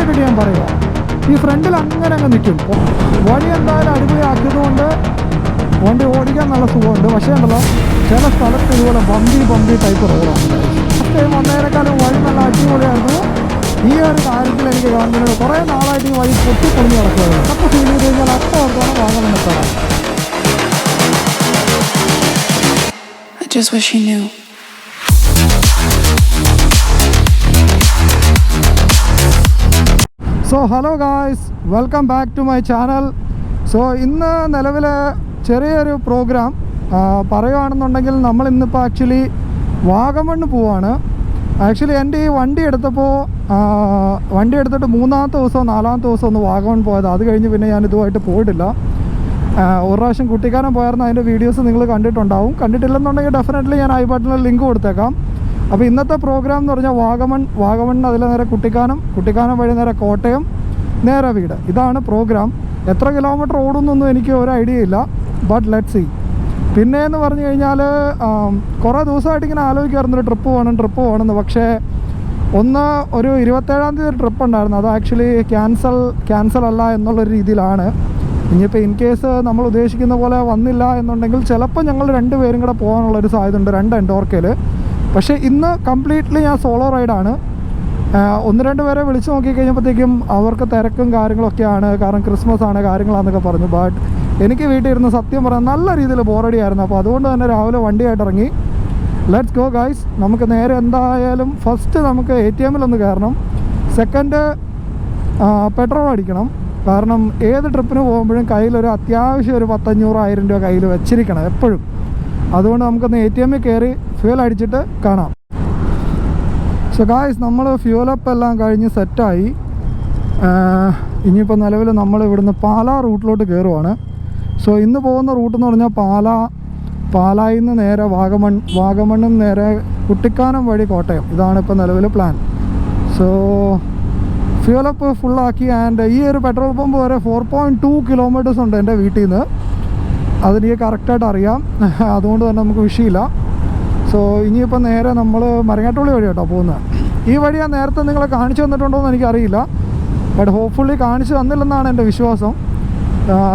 ഇട്ടിട്ട് ഞാൻ പറയുക, ഈ ഫ്രണ്ടിൽ അങ്ങനെ അങ്ങ് നിൽക്കും. വഴി എന്തായാലും അടിപൊളിയാക്കിയതുകൊണ്ട് വണ്ടി ഓടിക്കാൻ നല്ല സുഖമുണ്ട്. പക്ഷേ ഉണ്ടല്ലോ ചില സ്ഥലത്ത് ഇതുപോലെ ബമ്പി ടൈപ്പ് റോഡാണ്. ഫസ്റ്റ് ടൈം വന്നതിനേക്കാളും വഴി നല്ല അടിപൊളിയായിരുന്നു. ഈ ഒരു കാര്യത്തിൽ എനിക്ക് ഗവൺമെൻറ്റിനോട് കുറേ നാളായിട്ട് ഈ വഴി പൊട്ടിപ്പൊളിഞ്ഞ് നടക്കുകയാണ്. അപ്പോൾ ഫീൽ ചെയ്ത് കഴിഞ്ഞാൽ അപ്പോൾ ഓർക്കാണ് വാങ്ങാൻ എത്താറ്. Just wish you knew. So hello guys, welcome back to my channel. So ഇന്ന് നിലവിൽ ചെറിയൊരു പ്രോഗ്രാം പറയുകയാണെന്നുണ്ടെങ്കിൽ നമ്മൾ ഇന്നിപ്പോൾ ആക്ച്വലി വാഗമണ്ണ് പോവാണ്. ആക്ച്വലി എൻ്റെ ഈ വണ്ടി എടുത്തിട്ട് മൂന്നാമത്തെ ദിവസമോ നാലാമത്തെ ദിവസം ഒന്ന് വാഗമൺ പോയത്. അത് കഴിഞ്ഞ് പിന്നെ ഞാൻ ഇതുമായിട്ട് പോയിട്ടില്ല. ഒരു പ്രാവശ്യം കുട്ടിക്കാനം പോയായിരുന്നു, അതിൻ്റെ വീഡിയോസ് നിങ്ങൾ കണ്ടിട്ടുണ്ടാവും. കണ്ടിട്ടില്ലെന്നുണ്ടെങ്കിൽ ഡെഫിനറ്റ്ലി ഞാൻ ഐ ബട്ടണിൽ ലിങ്ക് കൊടുത്തേക്കാം. അപ്പോൾ ഇന്നത്തെ പ്രോഗ്രാം എന്ന് പറഞ്ഞാൽ വാഗമണ്ണ് അതിൽ നേരെ കുട്ടിക്കാനം വഴി നേരെ കോട്ടയം, നേരെ വീട്. ഇതാണ് പ്രോഗ്രാം. എത്ര കിലോമീറ്റർ ഓടുന്നൊന്നും എനിക്ക് ഒരു ഐഡിയ ഇല്ല, ബട്ട് ലെറ്റ് സി. പിന്നെ എന്ന് പറഞ്ഞു കഴിഞ്ഞാൽ കുറേ ദിവസമായിട്ട് ഇങ്ങനെ ആലോചിക്കാറുണ്ട് ട്രിപ്പ് പോകണമെന്ന്. പക്ഷേ ഒരു 27-ാം തീയതി ട്രിപ്പ് ഉണ്ടായിരുന്നു. അത് ആക്ച്വലി ക്യാൻസൽ അല്ല എന്നുള്ളൊരു രീതിയിലാണ്. ഇനിയിപ്പോൾ ഇൻ കേസ് നമ്മൾ ഉദ്ദേശിക്കുന്ന പോലെ വന്നില്ല എന്നുണ്ടെങ്കിൽ ചിലപ്പോൾ ഞങ്ങൾ 2 പേരും കൂടെ പോകാനുള്ളൊരു സാധ്യത ഉണ്ട്, 2 എൻഡോർക്കയിൽ. പക്ഷേ ഇന്ന് കംപ്ലീറ്റ്ലി ഞാൻ സോളോ റൈഡാണ്. 1-2 പേരെ വിളിച്ച് നോക്കിക്കഴിഞ്ഞപ്പോഴത്തേക്കും അവർക്ക് തിരക്കും കാര്യങ്ങളൊക്കെയാണ്, കാരണം ക്രിസ്മസ് ആണ് കാര്യങ്ങളാണെന്നൊക്കെ പറഞ്ഞു. ബട്ട് എനിക്ക് വീട്ടിൽ ഇരുന്ന് സത്യം പറയാൻ നല്ല രീതിയിൽ ബോറടിയായിരുന്നു. അപ്പോൾ അതുകൊണ്ട് തന്നെ രാവിലെ വണ്ടിയായിട്ട് ഇറങ്ങി. Let's go guys. നമുക്ക് നേരെ എന്തായാലും ഫസ്റ്റ് നമുക്ക് ATM-ൽ കയറണം. സെക്കൻഡ് പെട്രോൾ അടിക്കണം. കാരണം ഏത് ട്രിപ്പിന് പോകുമ്പോഴും കയ്യിലൊരു അത്യാവശ്യം ഒരു 500-1000 രൂപ കയ്യിൽ വെച്ചിരിക്കണം എപ്പോഴും. അതുകൊണ്ട് നമുക്കൊന്ന് ATM-ൽ കയറി ഫ്യൂൽ അടിച്ചിട്ട് കാണാം. സോ ഗായ്സ്, നമ്മൾ ഫ്യൂലപ്പ് എല്ലാം കഴിഞ്ഞ് സെറ്റായി. ഇനിയിപ്പോൾ നിലവിൽ നമ്മൾ ഇവിടുന്ന് പാലാ റൂട്ടിലോട്ട് കയറുവാണ്. സോ ഇന്ന് പോകുന്ന റൂട്ട് എന്ന് പറഞ്ഞാൽ പാലായിൽ നിന്ന് നേരെ വാഗമണ്ണിൽ നിന്ന് നേരെ കുട്ടിക്കാനം വഴി കോട്ടയം. ഇതാണ് ഇപ്പോൾ നിലവിൽ പ്ലാൻ. സോ ഫ്യൂലപ്പ് ഫുള്ളാക്കി. ആൻഡ് ഈ ഒരു പെട്രോൾ പമ്പ് വരെ 4.2 കിലോമീറ്റേഴ്സ് ഉണ്ട് എൻ്റെ വീട്ടിൽ നിന്ന്. അതെനിക്ക് കറക്റ്റായിട്ട് അറിയാം, അതുകൊണ്ട് തന്നെ നമുക്ക് വിഷയമില്ല. സോ ഇനിയിപ്പോൾ നേരെ നമ്മൾ മരങ്ങാട്ടുള്ളി വഴി കേട്ടോ പോകുന്നത്. ഈ വഴി ഞാൻ നേരത്തെ നിങ്ങളെ കാണിച്ചു തന്നിട്ടുണ്ടോ എന്ന് എനിക്കറിയില്ല, ബട്ട് ഹോപ്പ്ഫുള്ളി കാണിച്ചു തന്നില്ലെന്നാണ് എൻ്റെ വിശ്വാസം.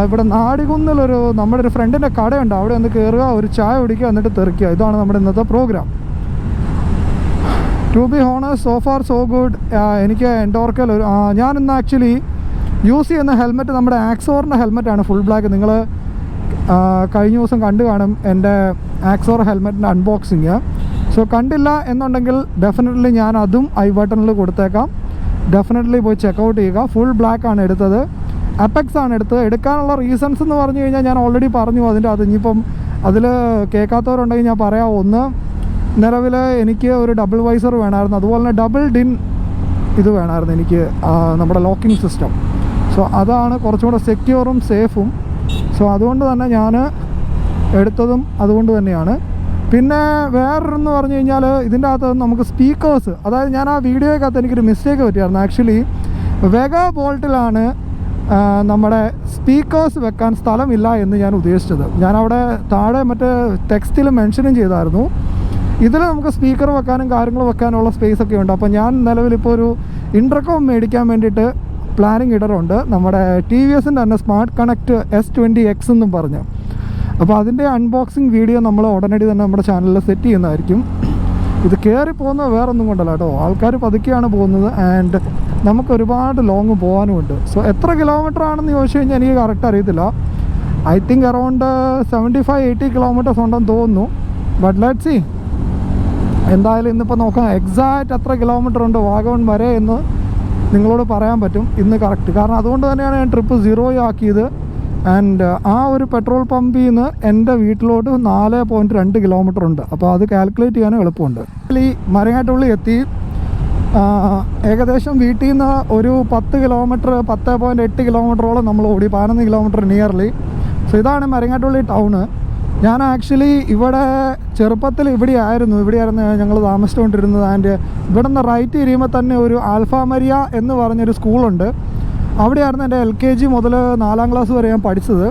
ഇവിടെ നാടികുന്നിലൊരു നമ്മുടെ ഒരു ഫ്രണ്ടിൻ്റെ കടയുണ്ട്, അവിടെ ഒന്ന് കയറുക, ഒരു ചായ കുടിക്കുക, എന്നിട്ട് തെറിക്കുക. ഇതാണ് നമ്മുടെ ഇന്നത്തെ programme. To be honest, so far so good. എനിക്ക് എൻഡോർക്കൽ ഞാൻ ഇന്ന് ആക്ച്വലി യൂസ് ചെയ്യുന്ന ഹെൽമെറ്റ് നമ്മുടെ ആക്സോറിൻ്റെ ഹെൽമെറ്റാണ്, ഫുൾ ബ്ലാക്ക്. നിങ്ങൾ കഴിഞ്ഞ ദിവസം കണ്ടു കാണും എൻ്റെ ആക്സോർ ഹെൽമെറ്റിൻ്റെ അൺബോക്സിങ്. സോ കണ്ടില്ല എന്നുണ്ടെങ്കിൽ ഡെഫിനറ്റ്ലി ഞാൻ അതും ഐ ബട്ടണിൽ കൊടുത്തേക്കാം. ഡെഫിനറ്റ്ലി പോയി ചെക്കൗട്ട് ചെയ്യുക. ഫുൾ ബ്ലാക്ക് ആണ് എടുത്തത്, അപ്പെക്സ് ആണ് എടുക്കാനുള്ള റീസൺസ് എന്ന് പറഞ്ഞു കഴിഞ്ഞാൽ ഞാൻ ഓൾറെഡി പറഞ്ഞു അതിൻ്റെ അത്. ഇനിയിപ്പം അതിൽ കേൾക്കാത്തവരുണ്ടെങ്കിൽ ഞാൻ പറയാം. ഒന്ന്, നിലവിൽ എനിക്ക് ഒരു ഡബിൾ വൈസർ വേണമായിരുന്നു, അതുപോലെ തന്നെ ഡബിൾ ഡിൻ ഇത് വേണമായിരുന്നു എനിക്ക്, നമ്മുടെ ലോക്കിംഗ് സിസ്റ്റം. സോ അതാണ് കുറച്ചും കൂടെ സെക്യൂറും സേഫും. സോ അതുകൊണ്ട് തന്നെ ഞാൻ എടുത്തതും അതുകൊണ്ട് തന്നെയാണ്. പിന്നെ വേറൊരെന്ന് പറഞ്ഞു കഴിഞ്ഞാൽ ഇതിൻ്റെ അകത്ത് നമുക്ക് സ്പീക്കേഴ്സ്, അതായത് ഞാൻ ആ വീഡിയോയ്ക്കകത്ത് എനിക്കൊരു മിസ്റ്റേക്ക് പറ്റിയായിരുന്നു. ആക്ച്വലി വെഗ ബോൾട്ടിലാണ് നമ്മുടെ സ്പീക്കേഴ്സ് വെക്കാൻ സ്ഥലമില്ല എന്ന് ഞാൻ ഉദ്ദേശിച്ചത്. ഞാനവിടെ താഴെ മറ്റേ ടെക്സ്റ്റിൽ മെൻഷനും ചെയ്തായിരുന്നു. ഇതിൽ നമുക്ക് സ്പീക്കർ വെക്കാനും കാര്യങ്ങൾ വെക്കാനുള്ള സ്പേസ് ഒക്കെ ഉണ്ട്. അപ്പോൾ ഞാൻ നിലവിലിപ്പോൾ ഒരു ഇൻ്റർകോം മേടിക്കാൻ വേണ്ടിയിട്ട് പ്ലാനിങ് ഇടറുണ്ട്, നമ്മുടെ TVS-ൻ്റെ തന്നെ സ്മാർട്ട് കണക്റ്റ് S20X എന്നും പറഞ്ഞു. അപ്പോൾ അതിൻ്റെ അൺബോക്സിങ് വീഡിയോ നമ്മൾ ഉടനടി തന്നെ നമ്മുടെ ചാനലിൽ സെറ്റ് ചെയ്യുന്നതായിരിക്കും. ഇത് കയറി പോകുന്നത് വേറൊന്നും കൊണ്ടല്ല കേട്ടോ, ആൾക്കാർ പതുക്കെയാണ് പോകുന്നത്. ആൻഡ് നമുക്ക് ഒരുപാട് ലോങ് പോകാനുമുണ്ട്. സോ എത്ര കിലോമീറ്റർ ആണെന്ന് ചോദിച്ചു കഴിഞ്ഞാൽ എനിക്ക് കറക്റ്റ് അറിയത്തില്ല. ഐ തിങ്ക് അറൗണ്ട് 75-80 കിലോമീറ്റേഴ്സ് ഉണ്ടെന്ന് തോന്നുന്നു. But let's see. എന്തായാലും ഇന്നിപ്പോൾ നോക്കാം എക്സാക്റ്റ് എത്ര കിലോമീറ്റർ ഉണ്ട് വാഗമൺ വരെ എന്ന് നിങ്ങളോട് പറയാൻ പറ്റും ഇന്ന് കറക്റ്റ്. കാരണം അതുകൊണ്ട് തന്നെയാണ് ഞാൻ ട്രിപ്പ് 0 ആക്കിയത്. ആൻഡ് ആ ഒരു പെട്രോൾ പമ്പിൽ നിന്ന് എൻ്റെ വീട്ടിലോട്ട് 4.2 കിലോമീറ്റർ ഉണ്ട്. അപ്പോൾ അത് കാൽക്കുലേറ്റ് ചെയ്യാനും എളുപ്പമുണ്ട്. ഈ മരങ്ങാട്ടുള്ളി എത്തി. ഏകദേശം വീട്ടിൽ നിന്ന് ഒരു 10 കിലോമീറ്റർ 10.8 കിലോമീറ്ററോളം നമ്മൾ ഓടി, 11 കിലോമീറ്റർ നിയർലി. സോ ഇതാണ് മരങ്ങാട്ടുള്ളി ടൗണ്. ഞാൻ ആക്ച്വലി ഇവിടെ ചെറുപ്പത്തിൽ ഇവിടെയായിരുന്നു ഞങ്ങൾ താമസിച്ചുകൊണ്ടിരുന്നത്. ആൻഡ് ഇവിടെ നിന്ന് റൈറ്റ് തിരിയുമ്പോൾ തന്നെ ഒരു ആൽഫ മരിയ എന്ന് പറഞ്ഞൊരു സ്കൂളുണ്ട്. അവിടെയായിരുന്നു എൻ്റെ LKG മുതൽ 4ാം ക്ലാസ് വരെ ഞാൻ പഠിച്ചത്.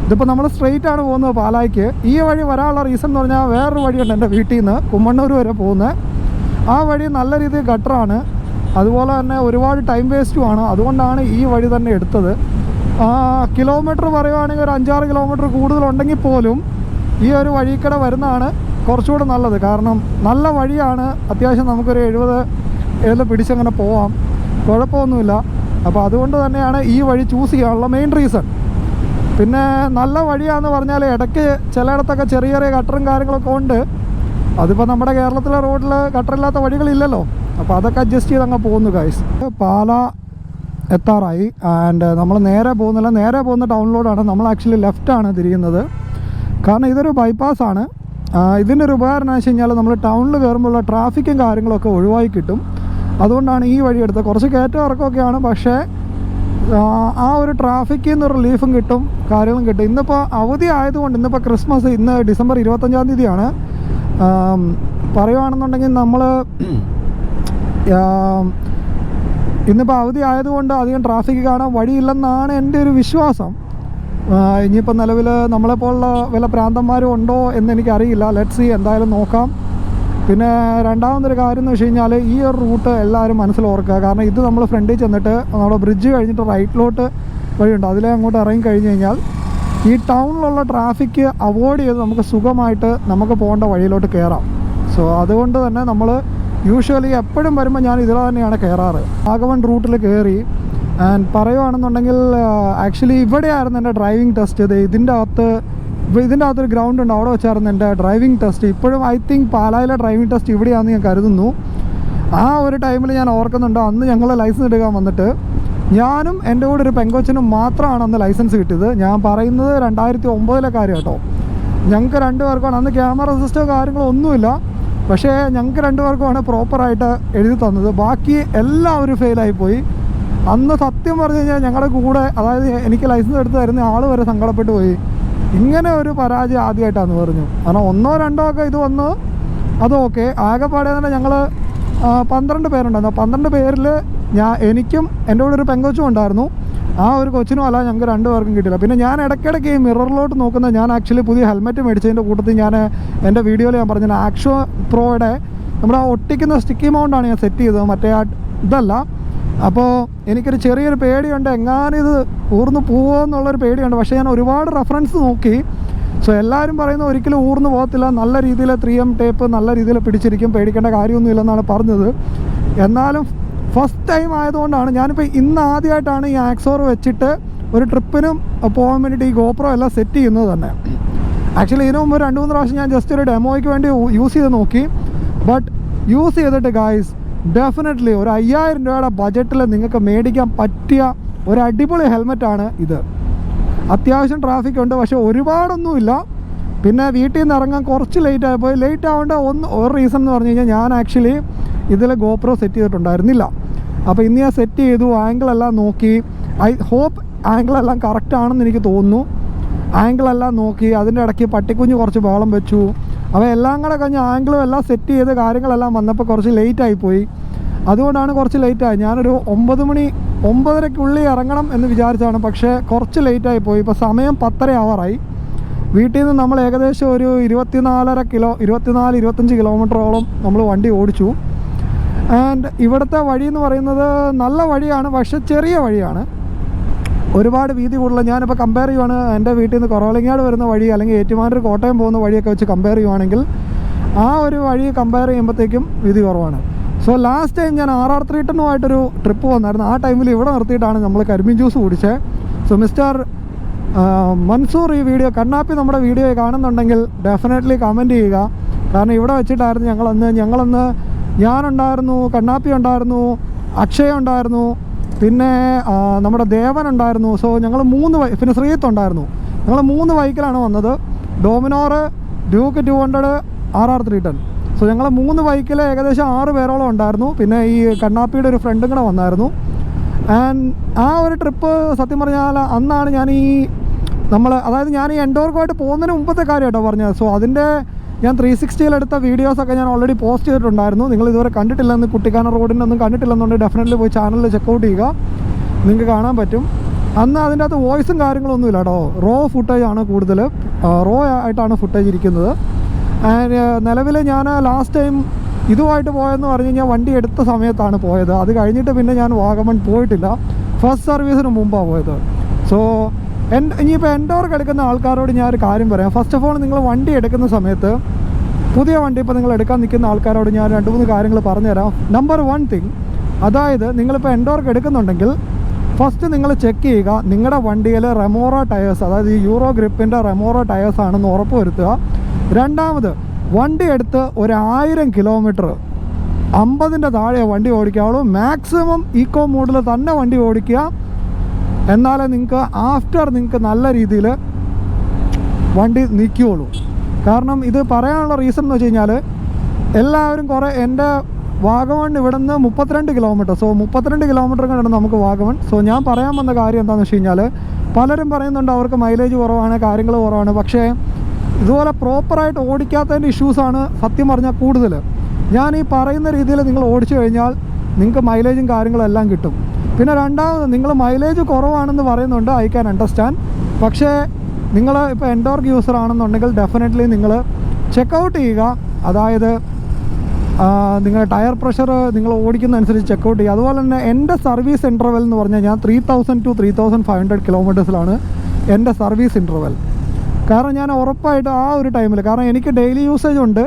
ഇതിപ്പോൾ നമ്മൾ സ്ട്രെയിറ്റ് ആണ് പോകുന്നത് പാലായ്ക്ക്. ഈ വഴി വരാനുള്ള റീസൺ എന്ന് പറഞ്ഞാൽ വേറൊരു വഴിയുണ്ട് എൻ്റെ വീട്ടിൽ നിന്ന് കുമ്മണ്ണൂർ വരെ പോകുന്നത്. ആ വഴി നല്ല രീതിയിൽ ഗട്ടറാണ്. അതുപോലെ തന്നെ ഒരുപാട് ടൈം വേസ്റ്റുമാണ്. അതുകൊണ്ടാണ് ഈ വഴി തന്നെ എടുത്തത്. കിലോമീറ്റർ പറയുവാണെങ്കിൽ ഒരു 5-6 കിലോമീറ്റർ കൂടുതലുണ്ടെങ്കിൽ പോലും ഈ ഒരു വഴിക്കടെ വരുന്നതാണ് കുറച്ചുകൂടെ നല്ലത്. കാരണം നല്ല വഴിയാണ്, അത്യാവശ്യം നമുക്കൊരു 70 പിടിച്ചങ്ങനെ പോവാം, കുഴപ്പമൊന്നുമില്ല. അപ്പോൾ അതുകൊണ്ട് തന്നെയാണ് ഈ വഴി ചൂസ് ചെയ്യാനുള്ള മെയിൻ റീസൺ. പിന്നെ നല്ല വഴിയാണെന്ന് പറഞ്ഞാൽ ഇടയ്ക്ക് ചിലയിടത്തൊക്കെ ചെറിയ ചെറിയ കട്ടറും കാര്യങ്ങളൊക്കെ ഉണ്ട്. അതിപ്പോൾ നമ്മുടെ കേരളത്തിലെ റോഡിൽ കട്ടറില്ലാത്ത വഴികളില്ലല്ലോ, അപ്പോൾ അതൊക്കെ അഡ്ജസ്റ്റ് ചെയ്ത് അങ്ങ് പോകുന്നു ഗൈസ്. പാല എത്താറായി. ആൻഡ് നമ്മൾ നേരെ പോകുന്നില്ല, നേരെ പോകുന്ന ടൗണിലോടാണ്. നമ്മൾ ആക്ച്വലി ലെഫ്റ്റാണ് തിരിയുന്നത്, കാരണം ഇതൊരു ബൈപ്പാസാണ്. ഇതിൻ്റെ ഒരു ഉപകാരം എന്ന് വെച്ച് കഴിഞ്ഞാൽ നമ്മൾ ടൗണിൽ കയറുമ്പോഴുള്ള ട്രാഫിക്കും കാര്യങ്ങളൊക്കെ ഒഴിവായി കിട്ടും. അതുകൊണ്ടാണ് ഈ വഴി എടുത്തത്. കുറച്ച് കയറ്റം ഇറക്കമൊക്കെയാണ്, പക്ഷേ ആ ഒരു ട്രാഫിക്കിൽ നിന്ന് റിലീഫും കിട്ടും, കാര്യങ്ങളും കിട്ടും. ഇന്നിപ്പോൾ അവധി ആയതുകൊണ്ട്, ഇന്നിപ്പോൾ ക്രിസ്മസ്, ഇന്ന് ഡിസംബർ 25-ാം തീയതിയാണ്. പറയുകയാണെന്നുണ്ടെങ്കിൽ നമ്മൾ ഇന്നിപ്പോൾ അവധി ആയതുകൊണ്ട് അധികം ട്രാഫിക്ക് കാണാൻ വഴിയില്ലെന്നാണ് എൻ്റെ ഒരു വിശ്വാസം. ഇനിയിപ്പോൾ നിലവിൽ നമ്മളെപ്പോലുള്ള വല്ല പ്രാന്തന്മാരും ഉണ്ടോ എന്നെനിക്കറിയില്ല. ലെറ്റ്സ് സീ, എന്തായാലും നോക്കാം. പിന്നെ രണ്ടാമതൊരു കാര്യം എന്ന് വെച്ച് കഴിഞ്ഞാൽ ഈ ഒരു റൂട്ട് എല്ലാവരും മനസ്സിൽ ഓർക്കുക. കാരണം ഇത് നമ്മൾ ഫ്രണ്ടിൽ ചെന്നിട്ട് നമ്മുടെ ബ്രിഡ്ജ് കഴിഞ്ഞിട്ട് റൈറ്റിലോട്ട് വഴിയുണ്ട്, അതിലെ അങ്ങോട്ട് ഇറങ്ങി കഴിഞ്ഞ് കഴിഞ്ഞാൽ ഈ ടൗണിലുള്ള ട്രാഫിക്ക് അവോയ്ഡ് ചെയ്ത് നമുക്ക് സുഖമായിട്ട് നമുക്ക് പോകേണ്ട വഴിയിലോട്ട് കയറാം. സോ അതുകൊണ്ട് തന്നെ നമ്മൾ യൂഷ്വലി എപ്പോഴും വരുമ്പോൾ ഞാൻ ഇതിൽ തന്നെയാണ് കയറാറ്. വാഗമൺ റൂട്ടിൽ കയറി. ആൻഡ് പറയുകയാണെന്നുണ്ടെങ്കിൽ ആക്ച്വലി ഇവിടെയായിരുന്നു എൻ്റെ ഡ്രൈവിംഗ് ടെസ്റ്റ്. ഇതിൻ്റെ അകത്തൊരു ഗ്രൗണ്ട് ഉണ്ട്, അവിടെ വെച്ചായിരുന്നു എൻ്റെ ഡ്രൈവിംഗ് ടെസ്റ്റ്. ഇപ്പോഴും ഐ തിങ്ക് പാലായിലെ ഡ്രൈവിംഗ് ടെസ്റ്റ് ഇവിടെയാണെന്ന് ഞാൻ കരുതുന്നു. ആ ഒരു ടൈമിൽ ഞാൻ ഓർക്കുന്നുണ്ട്, അന്ന് ഞങ്ങൾ ലൈസൻസ് എടുക്കാൻ വന്നിട്ട് ഞാനും എൻ്റെ കൂടെ ഒരു പെങ്കൊച്ചിനും മാത്രമാണ് അന്ന് ലൈസൻസ് കിട്ടിയത്. ഞാൻ പറയുന്നത് 2009 കാര്യം കേട്ടോ. ഞങ്ങൾക്ക് 2 പേർക്കാണ് അന്ന് ക്യാമറ സിസ്റ്റമോ കാര്യങ്ങളോ ഒന്നുമില്ല, പക്ഷേ ഞങ്ങൾക്ക് 2 പേർക്കുമാണ് പ്രോപ്പറായിട്ട് എഴുതി തന്നത്. ബാക്കി എല്ലാവരും ഫെയിലായിപ്പോയി. അന്ന് സത്യം പറഞ്ഞു കഴിഞ്ഞാൽ ഞങ്ങളുടെ കൂടെ, അതായത് എനിക്ക് ലൈസൻസ് എടുത്ത് തരുന്ന ആൾ വരെ സങ്കടപ്പെട്ടു പോയി. ഇങ്ങനെ ഒരു പരാജയം ആദ്യമായിട്ടാണെന്ന് പറഞ്ഞു. കാരണം 1-2 ഒക്കെ ഇത് വന്ന് അത് ഓക്കെ. ആകെപ്പാടെ തന്നെ ഞങ്ങൾ 12 പേരുണ്ടായിരുന്നു. 12 പേരിൽ എനിക്കും എൻ്റെ കൂടെ ഒരു പെങ്കൊച്ചും ഉണ്ടായിരുന്നു. ആ ഒരു കൊച്ചിനും അല്ല, ഞങ്ങൾക്ക് 2 പേർക്കും കിട്ടില്ല. പിന്നെ ഞാൻ ഇടയ്ക്കിടയ്ക്ക് ഈ മിററിലോട്ട് നോക്കുന്നത്, ഞാൻ ആക്ച്വലി പുതിയ ഹെൽമെറ്റ് മേടിച്ചതിൻ്റെ കൂട്ടത്തിൽ ഞാൻ എൻ്റെ വീഡിയോയിൽ ഞാൻ പറഞ്ഞില്ല, ആക്ഷോ പ്രോയുടെ നമ്മുടെ ഒട്ടിക്കുന്ന സ്റ്റിക്കി മൗണ്ടാണ് ഞാൻ സെറ്റ് ചെയ്തത്, മറ്റേ ഇതല്ല. അപ്പോൾ എനിക്കൊരു ചെറിയൊരു പേടിയുണ്ട്, എങ്ങാനും ഇത് ഊർന്ന് പോവുമോ എന്നുള്ളൊരു പേടിയുണ്ട്. പക്ഷേ ഞാൻ ഒരുപാട് റെഫറൻസ് നോക്കി. സോ എല്ലാവരും പറയുന്നത് ഒരിക്കലും ഊർന്ന് പോകത്തില്ല, നല്ല രീതിയിൽ 3M ടേപ്പ് നല്ല രീതിയിൽ പിടിച്ചിരിക്കും, പേടിക്കേണ്ട കാര്യമൊന്നുമില്ലെന്നാണ് പറഞ്ഞത്. എന്നാലും ഫസ്റ്റ് ടൈം ആയതുകൊണ്ടാണ് ഞാനിപ്പോൾ ഇന്ന് ആദ്യമായിട്ടാണ് ഈ ആക്സോർ വെച്ചിട്ട് ഒരു ട്രിപ്പിനും പോകാൻ വേണ്ടിയിട്ട് ഈ ഗോപ്രോ എല്ലാം സെറ്റ് ചെയ്യുന്നത് തന്നെ. ആക്ച്വലി ഇതിനു മുമ്പ് 2-3 പ്രാവശ്യം ഞാൻ ജസ്റ്റ് ഒരു ഡെമോയ്ക്ക് വേണ്ടി യൂസ് ചെയ്ത് നോക്കി. ബട്ട് യൂസ് ചെയ്തിട്ട് ഗായ്സ് ഡെഫിനറ്റ്ലി ഒരു 5000 രൂപയുടെ ബജറ്റിൽ നിങ്ങൾക്ക് മേടിക്കാൻ പറ്റിയ ഒരു അടിപൊളി ഹെൽമെറ്റാണ് ഇത്. അത്യാവശ്യം ട്രാഫിക് ഉണ്ട്, പക്ഷേ ഒരുപാടൊന്നുമില്ല. പിന്നെ വീട്ടിൽ നിന്ന് ഇറങ്ങാൻ കുറച്ച് ലേറ്റ് ആയിപ്പോയി. ലേറ്റ് ആവേണ്ട ഒരു റീസൺ എന്ന് പറഞ്ഞു കഴിഞ്ഞാൽ ഞാൻ ആക്ച്വലി ഇതിൽ ഗോപ്രോ സെറ്റ് ചെയ്തിട്ടുണ്ടായിരുന്നില്ല. അപ്പോൾ ഇന്ന് ഞാൻ സെറ്റ് ചെയ്തു, ആംഗിളെല്ലാം നോക്കി. ഐ ഹോപ്പ് ആംഗിളെല്ലാം കറക്റ്റ് ആണെന്ന് എനിക്ക് തോന്നുന്നു. ആംഗിളെല്ലാം നോക്കി, അതിൻ്റെ ഇടയ്ക്ക് പട്ടിക്കുഞ്ഞ് കുറച്ച് ബഹളം വെച്ചു. അപ്പോൾ എല്ലാം കൂടെ കഴിഞ്ഞ് ആംഗിളും എല്ലാം സെറ്റ് ചെയ്ത് കാര്യങ്ങളെല്ലാം വന്നപ്പോൾ കുറച്ച് ലേറ്റായിപ്പോയി. അതുകൊണ്ടാണ് കുറച്ച് ലേറ്റായി. ഞാനൊരു 9-9:30 ഇറങ്ങണം എന്ന് വിചാരിച്ചാണ്, പക്ഷേ കുറച്ച് ലേറ്റായിപ്പോയി. ഇപ്പോൾ സമയം 10:30 ആവാറായി. വീട്ടിൽ നിന്ന് നമ്മൾ ഏകദേശം ഒരു 24-25 കിലോമീറ്ററോളം നമ്മൾ വണ്ടി ഓടിച്ചു. ആൻഡ് ഇവിടുത്തെ വഴി എന്ന് പറയുന്നത് നല്ല വഴിയാണ്, പക്ഷേ ചെറിയ വഴിയാണ്, ഒരുപാട് വീതി കൂടുതൽ. ഞാനിപ്പോൾ കമ്പയർ ചെയ്യുവാണ് എൻ്റെ വീട്ടിൽ നിന്ന് കുറവലങ്ങാട് വരുന്ന വഴി അല്ലെങ്കിൽ ഏറ്റുമാനൂർ കോട്ടയം പോകുന്ന വഴിയൊക്കെ വെച്ച് കമ്പയർ ചെയ്യുവാണെങ്കിൽ ആ ഒരു വഴി കമ്പയർ ചെയ്യുമ്പോഴത്തേക്കും വീതി കുറവാണ്. സോ ലാസ്റ്റ് ടൈം ഞാൻ RR 310-ഉമായിട്ടൊരു ട്രിപ്പ് വന്നായിരുന്നു. ആ ടൈമിൽ ഇവിടെ നിർത്തിയിട്ടാണ് നമ്മൾ കരിമീൻ ജ്യൂസ് കുടിച്ചത്. സോ മിസ്റ്റർ മൻസൂർ, ഈ വീഡിയോ കണ്ണാപ്പി നമ്മുടെ വീഡിയോ കാണുന്നുണ്ടെങ്കിൽ ഡെഫിനറ്റ്ലി കമൻറ്റ് ചെയ്യുക. കാരണം ഇവിടെ വെച്ചിട്ടായിരുന്നു ഞങ്ങളന്ന് ഞാനുണ്ടായിരുന്നു, കണ്ണാപ്പി ഉണ്ടായിരുന്നു, അക്ഷയ ഉണ്ടായിരുന്നു, പിന്നെ നമ്മുടെ ദേവൻ ഉണ്ടായിരുന്നു. സോ ഞങ്ങൾ 3 പിന്നെ ശ്രീത്ത് ഉണ്ടായിരുന്നു. ഞങ്ങൾ 3 ബൈക്കിലാണ് വന്നത്. Dominar, Duke 200, RR 310. സോ ഞങ്ങൾ 3 ബൈക്കിൽ ഏകദേശം 6 പേരോളം ഉണ്ടായിരുന്നു. പിന്നെ ഈ കണ്ണാപ്പിയുടെ ഒരു ഫ്രണ്ടും കൂടെ വന്നായിരുന്നു. ആൻഡ് ആ ഒരു ട്രിപ്പ് സത്യം പറഞ്ഞാൽ അന്നാണ് ഞാൻ അതായത് ഞാൻ ഈ എൻഡോർക്കുമായിട്ട് പോകുന്നതിന് മുമ്പത്തെ കാര്യം കേട്ടോ പറഞ്ഞത്. സോ അതിൻ്റെ ഞാൻ 360-ലെടുത്ത വീഡിയോസൊക്കെ ഞാൻ ഓൾറെഡി പോസ്റ്റ് ചെയ്തിട്ടുണ്ടായിരുന്നു. നിങ്ങൾ ഇതുവരെ കണ്ടിട്ടില്ലെന്ന്, കുട്ടിക്കാനം റോഡിൻ്റെ ഒന്നും കണ്ടിട്ടില്ലെന്നുണ്ടെങ്കിൽ ഡെഫിനറ്റ്ലി പോയി ചാനലിൽ ചെക്കൗട്ട് ചെയ്യുക, നിങ്ങൾക്ക് കാണാൻ പറ്റും. അന്ന് അതിൻ്റെ അകത്ത് വോയിസും കാര്യങ്ങളൊന്നും ഇല്ല കേട്ടോ. റോ ഫുട്ടേജ് ആണ് കൂടുതൽ, റോ ആയിട്ടാണ് ഫുട്ടേജ് ഇരിക്കുന്നത്. നിലവിൽ ഞാൻ ലാസ്റ്റ് ടൈം ഇതുമായിട്ട് പോയെന്ന് പറഞ്ഞു കഴിഞ്ഞാൽ വണ്ടി എടുത്ത സമയത്താണ് പോയത്. അത് കഴിഞ്ഞിട്ട് പിന്നെ ഞാൻ വാഗമൺ പോയിട്ടില്ല. ഫസ്റ്റ് സർവീസിന് മുമ്പാണ് പോയത്. സോ ഇനിയിപ്പോൾ എൻഡോർക്ക് എടുക്കുന്ന ആൾക്കാരോട് ഞാൻ ഒരു കാര്യം പറയാം. ഫസ്റ്റ് ഓഫ് ഓൾ നിങ്ങൾ വണ്ടി എടുക്കുന്ന സമയത്ത്, പുതിയ വണ്ടി ഇപ്പോൾ നിങ്ങൾ എടുക്കാൻ നിൽക്കുന്ന ആൾക്കാരോട് ഞാൻ 2-3 കാര്യങ്ങൾ പറഞ്ഞുതരാം. നമ്പർ 1 തിങ്, അതായത് നിങ്ങളിപ്പോൾ എൻഡോർക്ക് എടുക്കുന്നുണ്ടെങ്കിൽ ഫസ്റ്റ് നിങ്ങൾ ചെക്ക് ചെയ്യുക നിങ്ങളുടെ വണ്ടിയിൽ റെമോറോ ടയേഴ്സ്, അതായത് ഈ യൂറോ ഗ്രിപ്പിൻ്റെ റെമോറോ ടയേഴ്സ് ആണെന്ന് ഉറപ്പ് വരുത്തുക. രണ്ടാമത്, വണ്ടി എടുത്ത് 1000 കിലോമീറ്റർ 50ൻ്റെ താഴെ വണ്ടി ഓടിക്കാവുള്ളൂ. മാക്സിമം ഈക്കോ മോഡിൽ തന്നെ വണ്ടി ഓടിക്കുക. എന്നാലേ നിങ്ങൾക്ക് നല്ല രീതിയിൽ വണ്ടി നിൽക്കുകയുള്ളൂ. കാരണം ഇത് പറയാനുള്ള റീസൺ എന്ന് വെച്ച് കഴിഞ്ഞാൽ, എല്ലാവരും എൻ്റെ വാഗമൺ ഇവിടെ നിന്ന് 32 കിലോമീറ്റർ, സോ 32 കിലോമീറ്റർ കണ്ടാണ് നമുക്ക് വാഗമൺ. സോ ഞാൻ പറയാൻ വന്ന കാര്യം എന്താണെന്ന് വെച്ച് കഴിഞ്ഞാൽ, പലരും പറയുന്നുണ്ട് അവർക്ക് മൈലേജ് കുറവാണ്, കാര്യങ്ങൾ കുറവാണ്. പക്ഷേ ഇതുപോലെ പ്രോപ്പറായിട്ട് ഓടിക്കാത്തതിൻ്റെ ഇഷ്യൂസാണ് സത്യം പറഞ്ഞാൽ കൂടുതൽ. ഞാൻ ഈ പറയുന്ന രീതിയിൽ നിങ്ങൾ ഓടിച്ചു കഴിഞ്ഞാൽ നിങ്ങൾക്ക് മൈലേജും കാര്യങ്ങളും എല്ലാം കിട്ടും. പിന്നെ രണ്ടാമത്, നിങ്ങൾ മൈലേജ് കുറവാണെന്ന് പറയുന്നുണ്ട്, ഐ ക്യാൻ അണ്ടർസ്റ്റാൻഡ്. പക്ഷേ നിങ്ങൾ ഇപ്പോൾ എൻഡോർക്ക് യൂസർ ആണെന്നുണ്ടെങ്കിൽ ഡെഫിനറ്റ്ലി നിങ്ങൾ ചെക്കൗട്ട് ചെയ്യുക. അതായത് നിങ്ങളുടെ ടയർ പ്രഷർ നിങ്ങൾ ഓടിക്കുന്നതനുസരിച്ച് ചെക്കൗട്ട് ചെയ്യുക. അതുപോലെ തന്നെ എൻ്റെ സർവീസ് ഇൻ്റർവെൽ എന്ന് പറഞ്ഞാൽ ഞാൻ 3000 to 3500 കിലോമീറ്റേഴ്സിലാണ് എൻ്റെ സർവീസ് ഇൻ്റർവെൽ. കാരണം ഞാൻ ഉറപ്പായിട്ട് ആ ഒരു ടൈമിൽ, കാരണം എനിക്ക് ഡെയിലി യൂസേജ് ഉണ്ട്,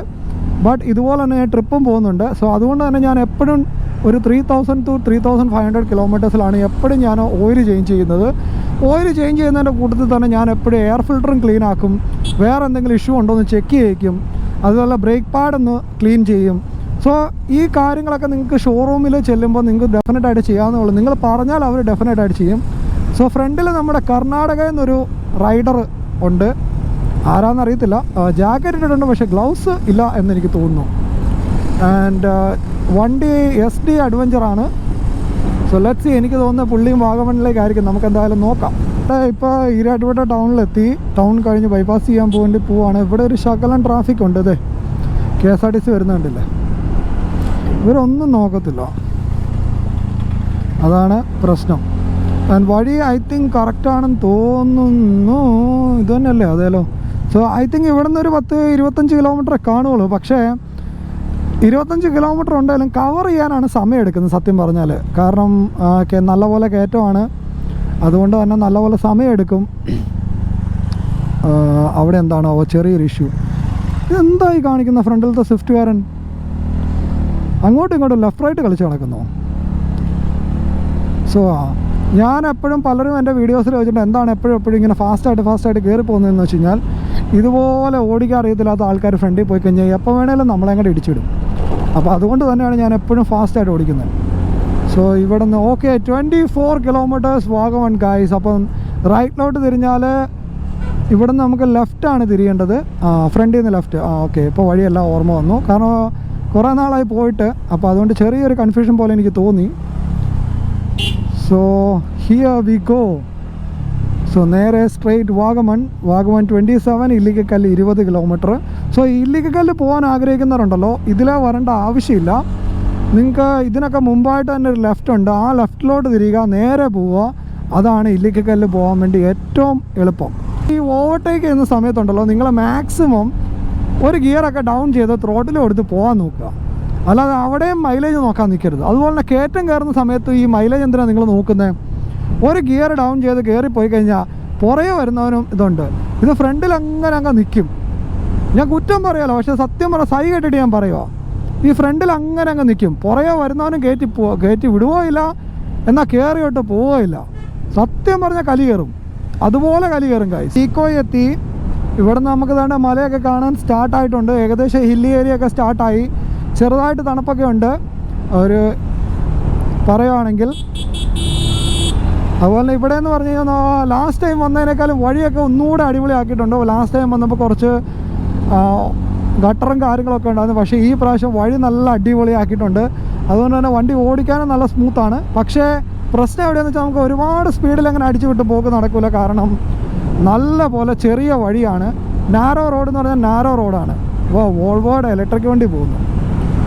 ബട്ട് ഇതുപോലെ തന്നെ ഞാൻ ട്രിപ്പും പോകുന്നുണ്ട്. സോ അതുകൊണ്ട് തന്നെ ഞാൻ എപ്പോഴും ഒരു 3000 to 3500 കിലോമീറ്റേഴ്സിലാണ് എപ്പോഴും ഞാൻ ഓയിൽ ചേഞ്ച് ചെയ്യുന്നത്. ഓയിൽ ചേഞ്ച് ചെയ്യുന്നതിൻ്റെ കൂട്ടത്തിൽ തന്നെ ഞാൻ എപ്പോഴും എയർ ഫിൽറ്ററും ക്ലീൻ ആക്കും, വേറെ എന്തെങ്കിലും ഇഷ്യൂ ഉണ്ടോ എന്ന് ചെക്ക് ചെയ്യിക്കും, അതുപോലെ ബ്രേക്ക് പാഡൊന്ന് ക്ലീൻ ചെയ്യും. സോ ഈ കാര്യങ്ങളൊക്കെ നിങ്ങൾക്ക് ഷോറൂമിൽ ചെല്ലുമ്പോൾ നിങ്ങൾക്ക് ഡെഫിനറ്റായിട്ട് ചെയ്യാവുന്നതുള്ളൂ. നിങ്ങൾ പറഞ്ഞാൽ അവർ ഡെഫിനറ്റായിട്ട് ചെയ്യും. സോ ഫ്രണ്ടിൽ നമ്മുടെ കർണാടകയിൽ നിന്നൊരു റൈഡർ ഉണ്ട്, ആരാന്നറിയത്തില്ല. ജാക്കറ്റ് ഇട്ടിട്ടുണ്ട്, പക്ഷേ ഗ്ലൗസ് ഇല്ല എന്നെനിക്ക് തോന്നുന്നു. ആൻഡ് വണ്ടി SD അഡ്വഞ്ചറാണ്. So let's see. എനിക്ക് തോന്നുന്നത് പുള്ളിയും വാഗമണിലേക്കായിരിക്കും. നമുക്ക് എന്തായാലും നോക്കാം. ഇപ്പോൾ ഈരാട്ടുപേട്ട ടൗണിലെത്തി. ടൗൺ കഴിഞ്ഞ് ബൈപ്പാസ് ചെയ്യാൻ പോവാണ്. ഇവിടെ ഒരു ശകലം ട്രാഫിക് ഉണ്ട്. അതെ, KSRTC വരുന്നുണ്ടല്ലേ. ഇവരൊന്നും നോക്കത്തില്ല, അതാണ് പ്രശ്നം. ആൻഡ് വഴി ഐ തിങ്ക് കറക്റ്റാണെന്ന് തോന്നുന്നു. ഇത് തന്നെയല്ലേ? അതേലോ. സോ ഐ തിങ്ക് ഇവിടെ നിന്ന് ഒരു 10-25 കിലോമീറ്റർ കാണുള്ളൂ. പക്ഷേ 25 കിലോമീറ്റർ ഉണ്ടെങ്കിലും കവർ ചെയ്യാനാണ് സമയം എടുക്കുന്നത് സത്യം പറഞ്ഞാൽ. കാരണം നല്ലപോലെ കയറ്റമാണ്, അതുകൊണ്ട് തന്നെ നല്ലപോലെ സമയം എടുക്കും. അവിടെ എന്താണോ ചെറിയൊരു ഇഷ്യൂ. ഇതെന്തായി കാണിക്കുന്ന ഫ്രണ്ടിലത്തെ സ്വിഫ്റ്റുകാരൻ അങ്ങോട്ടും ഇങ്ങോട്ടും ലെഫ്റ്റ് റൈറ്റ് കളിച്ച് നടക്കുന്നു. സോ ഞാൻ എപ്പോഴും പലരും എൻ്റെ വീഡിയോസിൽ വെച്ചിട്ട് എന്താണ് എപ്പോഴും ഇങ്ങനെ ഫാസ്റ്റായിട്ട് കയറി പോകുന്നതെന്ന് വെച്ച് കഴിഞ്ഞാൽ, ഇതുപോലെ ഓടിക്കാൻ അറിയത്തില്ലാത്ത ആൾക്കാർ ഫ്രണ്ടിൽ പോയി കഴിഞ്ഞാൽ എപ്പോൾ വേണേലും നമ്മളെ അങ്ങോട്ട് ഇടിച്ചിടും. അപ്പോൾ അതുകൊണ്ട് തന്നെയാണ് ഞാൻ എപ്പോഴും ഫാസ്റ്റായിട്ട് ഓടിക്കുന്നത്. സോ ഇവിടെ നിന്ന് 24 കിലോമീറ്റേഴ്സ് വാഗമൺ ഗൈസ്. അപ്പം റൈറ്റിലോട്ട് തിരിഞ്ഞാൽ ഇവിടെ നിന്ന് നമുക്ക് ലെഫ്റ്റാണ് തിരിയേണ്ടത്, ഫ്രണ്ടിൽ നിന്ന് ലെഫ്റ്റ്. ഓക്കെ, ഇപ്പോൾ വഴിയെല്ലാം ഓർമ്മ വന്നു. കാരണം കുറേ നാളായി പോയിട്ട്, അപ്പോൾ അതുകൊണ്ട് ചെറിയൊരു കൺഫ്യൂഷൻ പോലെ എനിക്ക് തോന്നി. So here we go. So നേരെ straight Vagamon 27, Illikkakallu 20 kilometre. So Illikkakallu പോകാൻ ആഗ്രഹിക്കുന്നവരുണ്ടല്ലോ, ഇതിലേ വരേണ്ട ആവശ്യമില്ല. നിങ്ങൾക്ക് ഇതിനൊക്കെ മുമ്പായിട്ട് തന്നെ ഒരു ലെഫ്റ്റ് ഉണ്ട്, ആ ലെഫ്റ്റിലോട്ട് തിരിയുക, നേരെ പോവുക. അതാണ് ഇല്ലിക്കക്കല്ല് പോകാൻ വേണ്ടി ഏറ്റവും എളുപ്പം. ഈ ഓവർടേക്ക് ചെയ്യുന്ന സമയത്തുണ്ടല്ലോ, നിങ്ങൾ മാക്സിമം ഒരു ഗിയറൊക്കെ ഡൗൺ ചെയ്ത് ത്രോട്ടിൽ കൊടുത്ത് പോകാൻ നോക്കുക. അല്ലാതെ അവിടെയും മൈലേജ് നോക്കാൻ നിൽക്കരുത്. അതുപോലെ തന്നെ കയറ്റം കയറുന്ന സമയത്ത് ഈ മൈലേജ് എന്തിനാണ് നിങ്ങൾ നോക്കുന്നത്? ഒരു ഗിയർ ഡൗൺ ചെയ്ത് കയറിപ്പോയി കഴിഞ്ഞാൽ പുറകെ വരുന്നവനും ഇതുണ്ട്. ഇത് ഫ്രണ്ടിൽ അങ്ങ് നിൽക്കും. ഞാൻ കുറ്റം പറയാലോ, പക്ഷേ സത്യം പറഞ്ഞാൽ സൈ കെട്ടിട്ട് ഞാൻ പറയുക, ഈ ഫ്രണ്ടിൽ അങ്ങ് നിൽക്കും. പുറകെ വരുന്നവനും കയറ്റി വിടുവോ ഇല്ല, എന്നാൽ കയറിയോട്ട് പോവുകയില്ല. സത്യം പറഞ്ഞാൽ കലി കയറും, അതുപോലെ കലി കയറും കായ്. ഈക്കോ എത്തി. ഇവിടെ നിന്ന് നമുക്ക് തന്നെ മലയൊക്കെ കാണാൻ സ്റ്റാർട്ടായിട്ടുണ്ട്. ഏകദേശം ഹില്ലി ഏരിയ ഒക്കെ സ്റ്റാർട്ടായി. ചെറുതായിട്ട് തണുപ്പൊക്കെ ഉണ്ട് ഒരു പറയുകയാണെങ്കിൽ. അതുപോലെ ഇവിടെ എന്ന് പറഞ്ഞു കഴിഞ്ഞാൽ ലാസ്റ്റ് ടൈം വന്നതിനേക്കാളും വഴിയൊക്കെ ഒന്നുകൂടെ അടിപൊളിയാക്കിയിട്ടുണ്ട്. ലാസ്റ്റ് ടൈം വന്നപ്പോൾ കുറച്ച് ഗട്ടറും കാര്യങ്ങളൊക്കെ ഉണ്ടായിരുന്നു. പക്ഷേ ഈ പ്രാവശ്യം വഴി നല്ല അടിപൊളിയാക്കിയിട്ടുണ്ട്. അതുകൊണ്ട് തന്നെ വണ്ടി ഓടിക്കാനും നല്ല സ്മൂത്താണ്. പക്ഷേ പ്രശ്നം എവിടെയാണെന്ന് വെച്ചാൽ നമുക്ക് ഒരുപാട് സ്പീഡിൽ അങ്ങനെ അടിച്ചു വിട്ട് പോക്ക് നടക്കില്ല. കാരണം നല്ല പോലെ ചെറിയ വഴിയാണ്. നാരോ റോഡ് എന്ന് പറഞ്ഞാൽ നാരോ റോഡാണ്. വോൾവോയുടെ ഇലക്ട്രിക് വണ്ടി പോകുന്നു.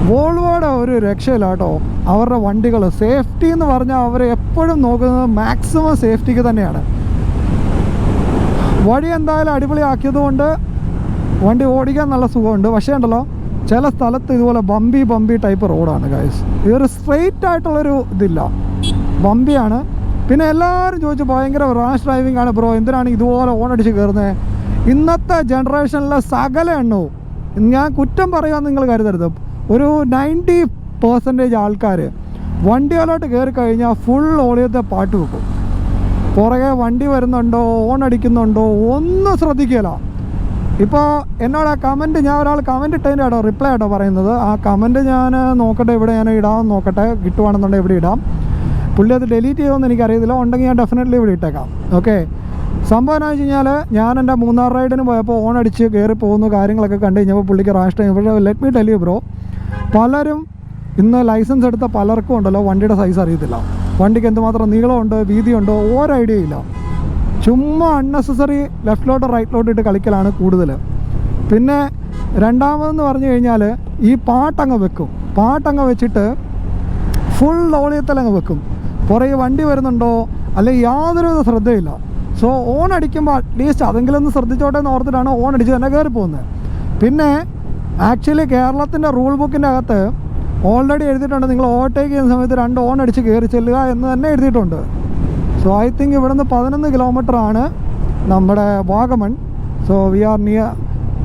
വോൾവോയുടെ ഒരു രക്ഷയില്ല കേട്ടോ. അവരുടെ വണ്ടികൾ സേഫ്റ്റി എന്ന് പറഞ്ഞാൽ അവർ എപ്പോഴും നോക്കുന്നത് മാക്സിമം സേഫ്റ്റിക്ക് തന്നെയാണ്. വഴി എന്തായാലും അടിപൊളിയാക്കിയതുകൊണ്ട് വണ്ടി ഓടിക്കാൻ നല്ല സുഖമുണ്ട്. പക്ഷേ ഉണ്ടല്ലോ, ചില സ്ഥലത്ത് ഇതുപോലെ ബമ്പി ടൈപ്പ് റോഡാണ് ഗൈസ്. ഇതൊരു സ്ട്രെയിറ്റ് ആയിട്ടുള്ളൊരു ഇതില്ല, ബമ്പിയാണ്. പിന്നെ എല്ലാവരും ചോദിച്ചു ഭയങ്കര റാഷ് ഡ്രൈവിംഗ് ആണ് ബ്രോ, എന്തിനാണ് ഇതുപോലെ ഓണടിച്ച് കയറുന്നത്. ഇന്നത്തെ ജനറേഷനിലെ സകല എണ്ണവും, ഞാൻ കുറ്റം പറയാമെന്ന് നിങ്ങൾ കരുതരുത്, ഒരു 90% ആൾക്കാർ വണ്ടികളോട്ട് കയറി കഴിഞ്ഞാൽ ഫുൾ ഓളിയത്തെ പാട്ട് വെക്കും. പുറകെ വണ്ടി വരുന്നുണ്ടോ, ഓൺ അടിക്കുന്നുണ്ടോ ഒന്നും ശ്രദ്ധിക്കില്ല. ഇപ്പോൾ എന്നോട് ആ കമൻറ്റ്, ഞാൻ ഒരാൾ കമൻറ്റ് ഇട്ടതിൻ്റെ ആട്ടോ റിപ്ലൈ ആട്ടോ പറയുന്നത്. ആ കമൻറ്റ് ഞാൻ നോക്കട്ടെ, ഇവിടെ ഞാൻ ഇടാൻ നോക്കട്ടെ, കിട്ടുവാണെന്നുണ്ടെങ്കിൽ ഇവിടെ ഇടാം. പുള്ളി അത് ഡിലീറ്റ് ചെയ്യുമെന്ന് എനിക്കറിയത്തില്ല, ഉണ്ടെങ്കിൽ ഞാൻ ഡെഫിനറ്റ്ലി ഇവിടെ ഇട്ടേക്കാം. ഓക്കെ, സംഭവം എന്ന് വെച്ച് കഴിഞ്ഞാൽ ഞാൻ എൻ്റെ മൂന്നാർ റൈഡിന് പോയപ്പോൾ ഓൺ അടിച്ച് കയറി പോകുന്ന കാര്യങ്ങളൊക്കെ കണ്ടു കഴിഞ്ഞപ്പോൾ പുള്ളിക്ക് റാഷ് ടൈം. പക്ഷേ let me tell you bro, പലരും ഇന്ന് ലൈസൻസ് എടുത്ത പലർക്കും ഉണ്ടല്ലോ വണ്ടിയുടെ സൈസ് അറിയത്തില്ല, വണ്ടിക്ക് എന്തുമാത്രം നീളമുണ്ട് വീതിയുണ്ടോ ഒരു ഐഡിയ ഇല്ല. ചുമ്മാ അൺനെസസറി ലെഫ്റ്റിലോട്ടോ റൈറ്റിലോട്ടോ ഇട്ട് കളിക്കലാണ് കൂടുതൽ. പിന്നെ രണ്ടാമതെന്ന് പറഞ്ഞു കഴിഞ്ഞാൽ ഈ പാട്ടങ്ങ് വെക്കും, പാട്ടങ്ങ് വെച്ചിട്ട് ഫുൾ ഓളിയത്തിലങ്ങ് വെക്കും. പുറകെ വണ്ടി വരുന്നുണ്ടോ അല്ലെങ്കിൽ യാതൊരു ശ്രദ്ധയില്ല. സോ ഓൺ അടിക്കുമ്പോൾ അറ്റ്ലീസ്റ്റ് അതെങ്കിലും ഒന്ന് ശ്രദ്ധിച്ചോട്ടെ എന്ന് ഓർത്തിട്ടാണ് ഓൺ അടിച്ച് തന്നെ കയറി പോകുന്നത്. പിന്നെ ആക്ച്വലി കേരളത്തിൻ്റെ റൂൾ ബുക്കിൻ്റെ അകത്ത് ഓൾറെഡി എഴുതിയിട്ടുണ്ട്, നിങ്ങൾ ഓവർടേക്ക് ചെയ്യുന്ന സമയത്ത് 2 ഓൺ അടിച്ച് കയറി ചെല്ലുക എന്ന് തന്നെ എഴുതിയിട്ടുണ്ട്. സോ ഐ തിങ്ക് ഇവിടുന്ന് 11 കിലോമീറ്ററാണ് നമ്മുടെ Vagamon. So we are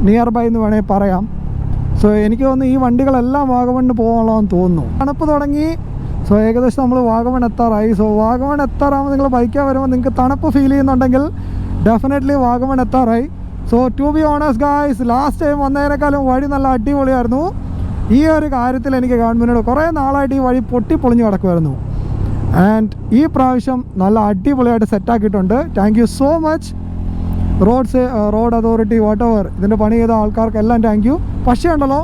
near by എന്ന് വേണമെങ്കിൽ പറയാം. സോ എനിക്ക് തോന്നുന്നു ഈ വണ്ടികളെല്ലാം വാഗമണിന് പോകാനുള്ളതെന്ന് തോന്നുന്നു. തണുപ്പ് തുടങ്ങി. സോ ഏകദേശം നമ്മൾ വാഗമൺ എത്താറായി. സോ വാഗമൺ എത്താറാകുമ്പോൾ നിങ്ങൾ ബൈക്കാൻ വരുമ്പോൾ നിങ്ങൾക്ക് തണുപ്പ് ഫീൽ ചെയ്യുന്നുണ്ടെങ്കിൽ ഡെഫിനറ്റ്ലി വാഗമൺ എത്താറായി. So to be honest guys, last time വന്നതിനേക്കാളും വഴി നല്ല അടിപൊളിയായിരുന്നു. ഈ ഒരു കാര്യത്തിൽ എനിക്ക് ഗവൺമെൻറ്റിനോട് കുറേ നാളായിട്ട് ഈ വഴി പൊളിഞ്ഞു കിടക്കുമായിരുന്നു. ആൻഡ് ഈ പ്രാവശ്യം നല്ല അടിപൊളിയായിട്ട് സെറ്റാക്കിയിട്ടുണ്ട്. Thank you so much road authority whatever ഇതിൻ്റെ പണി ചെയ്ത ആൾക്കാർക്കെല്ലാം താങ്ക് യു. പക്ഷേ ഉണ്ടല്ലോ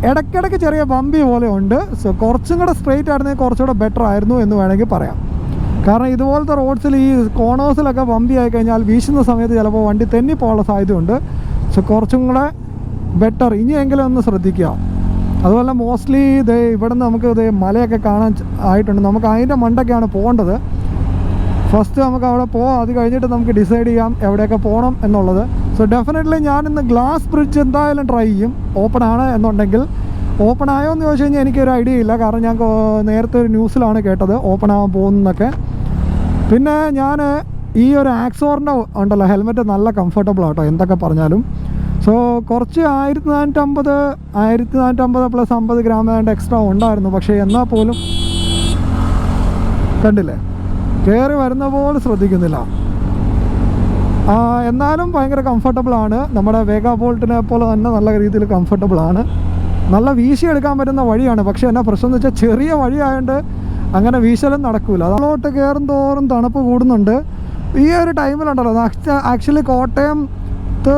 ഇടയ്ക്കിടയ്ക്ക് ചെറിയ ബമ്പി പോലെ ഉണ്ട്. സോ കുറച്ചും കൂടെ സ്ട്രെയിറ്റ് ആയിരുന്നെങ്കിൽ കുറച്ചുകൂടെ ബെറ്റർ ആയിരുന്നു എന്ന് വേണമെങ്കിൽ പറയാം. കാരണം ഇതുപോലത്തെ റോഡ്സിൽ ഈ കോണേഴ്സിലൊക്കെ ബമ്പി ആയി കഴിഞ്ഞാൽ വീശുന്ന സമയത്ത് ചിലപ്പോൾ വണ്ടി തെന്നിപ്പോകാനുള്ള സാധ്യതയുണ്ട്. സോ കുറച്ചും കൂടെ ബെറ്റർ, ഇനിയെങ്കിലും ഒന്ന് ശ്രദ്ധിക്കുക. അതുപോലെ മോസ്റ്റ്ലി ഇവിടെ നിന്ന് നമുക്ക് മലയൊക്കെ കാണാൻ ആയിട്ടുണ്ട്. നമുക്ക് അതിൻ്റെ മണ്ടൊക്കെയാണ് പോകേണ്ടത്. ഫസ്റ്റ് നമുക്ക് അവിടെ പോകാം, അത് കഴിഞ്ഞിട്ട് നമുക്ക് ഡിസൈഡ് ചെയ്യാം എവിടെയൊക്കെ പോകണം എന്നുള്ളത്. സോ ഡെഫിനറ്റ്ലി ഞാനിന്ന് ഗ്ലാസ് ബ്രിഡ്ജ് എന്തായാലും ട്രൈ ചെയ്യും, ഓപ്പൺ ആണ് എന്നുണ്ടെങ്കിൽ. ഓപ്പൺ ആയോ എന്ന് ചോദിച്ചു കഴിഞ്ഞാൽ എനിക്കൊരു ഐഡിയ ഇല്ല, കാരണം ഞാൻ നേരത്തെ ഒരു ന്യൂസിലാണ് കേട്ടത് ഓപ്പൺ ആവാൻ പോകുന്നതൊക്കെ. പിന്നെ ഞാൻ ഈ ഒരു ആക്സോറിൻ്റെ ഉണ്ടല്ലോ ഹെൽമെറ്റ് നല്ല കംഫർട്ടബിൾ ആട്ടോ എന്തൊക്കെ പറഞ്ഞാലും. സോ കുറച്ച് 1450 പ്ലസ് 50 ഗ്രാം ഏതാണ്ട് എക്സ്ട്രാ ഉണ്ടായിരുന്നു. പക്ഷേ എന്നാൽ പോലും കണ്ടില്ലേ, കയറി വരുന്ന പോലെ ശ്രദ്ധിക്കുന്നില്ല. എന്നാലും ഭയങ്കര കംഫർട്ടബിളാണ്. നമ്മുടെ വേഗ ബോൾട്ടിനെ പോലെ തന്നെ നല്ല രീതിയിൽ കംഫർട്ടബിളാണ്. നല്ല വീശിയെടുക്കാൻ പറ്റുന്ന വഴിയാണ്. പക്ഷേ എന്നാ പ്രശ്നം എന്ന് വെച്ചാൽ ചെറിയ വഴിയായതുകൊണ്ട് അങ്ങനെ വീശലും നടക്കില്ല. അതോട്ട് കയറും തോറും തണുപ്പ് കൂടുന്നുണ്ട്. ഈ ഒരു ടൈമിലുണ്ടല്ലോ ആക്ച്വലി കോട്ടയത്ത്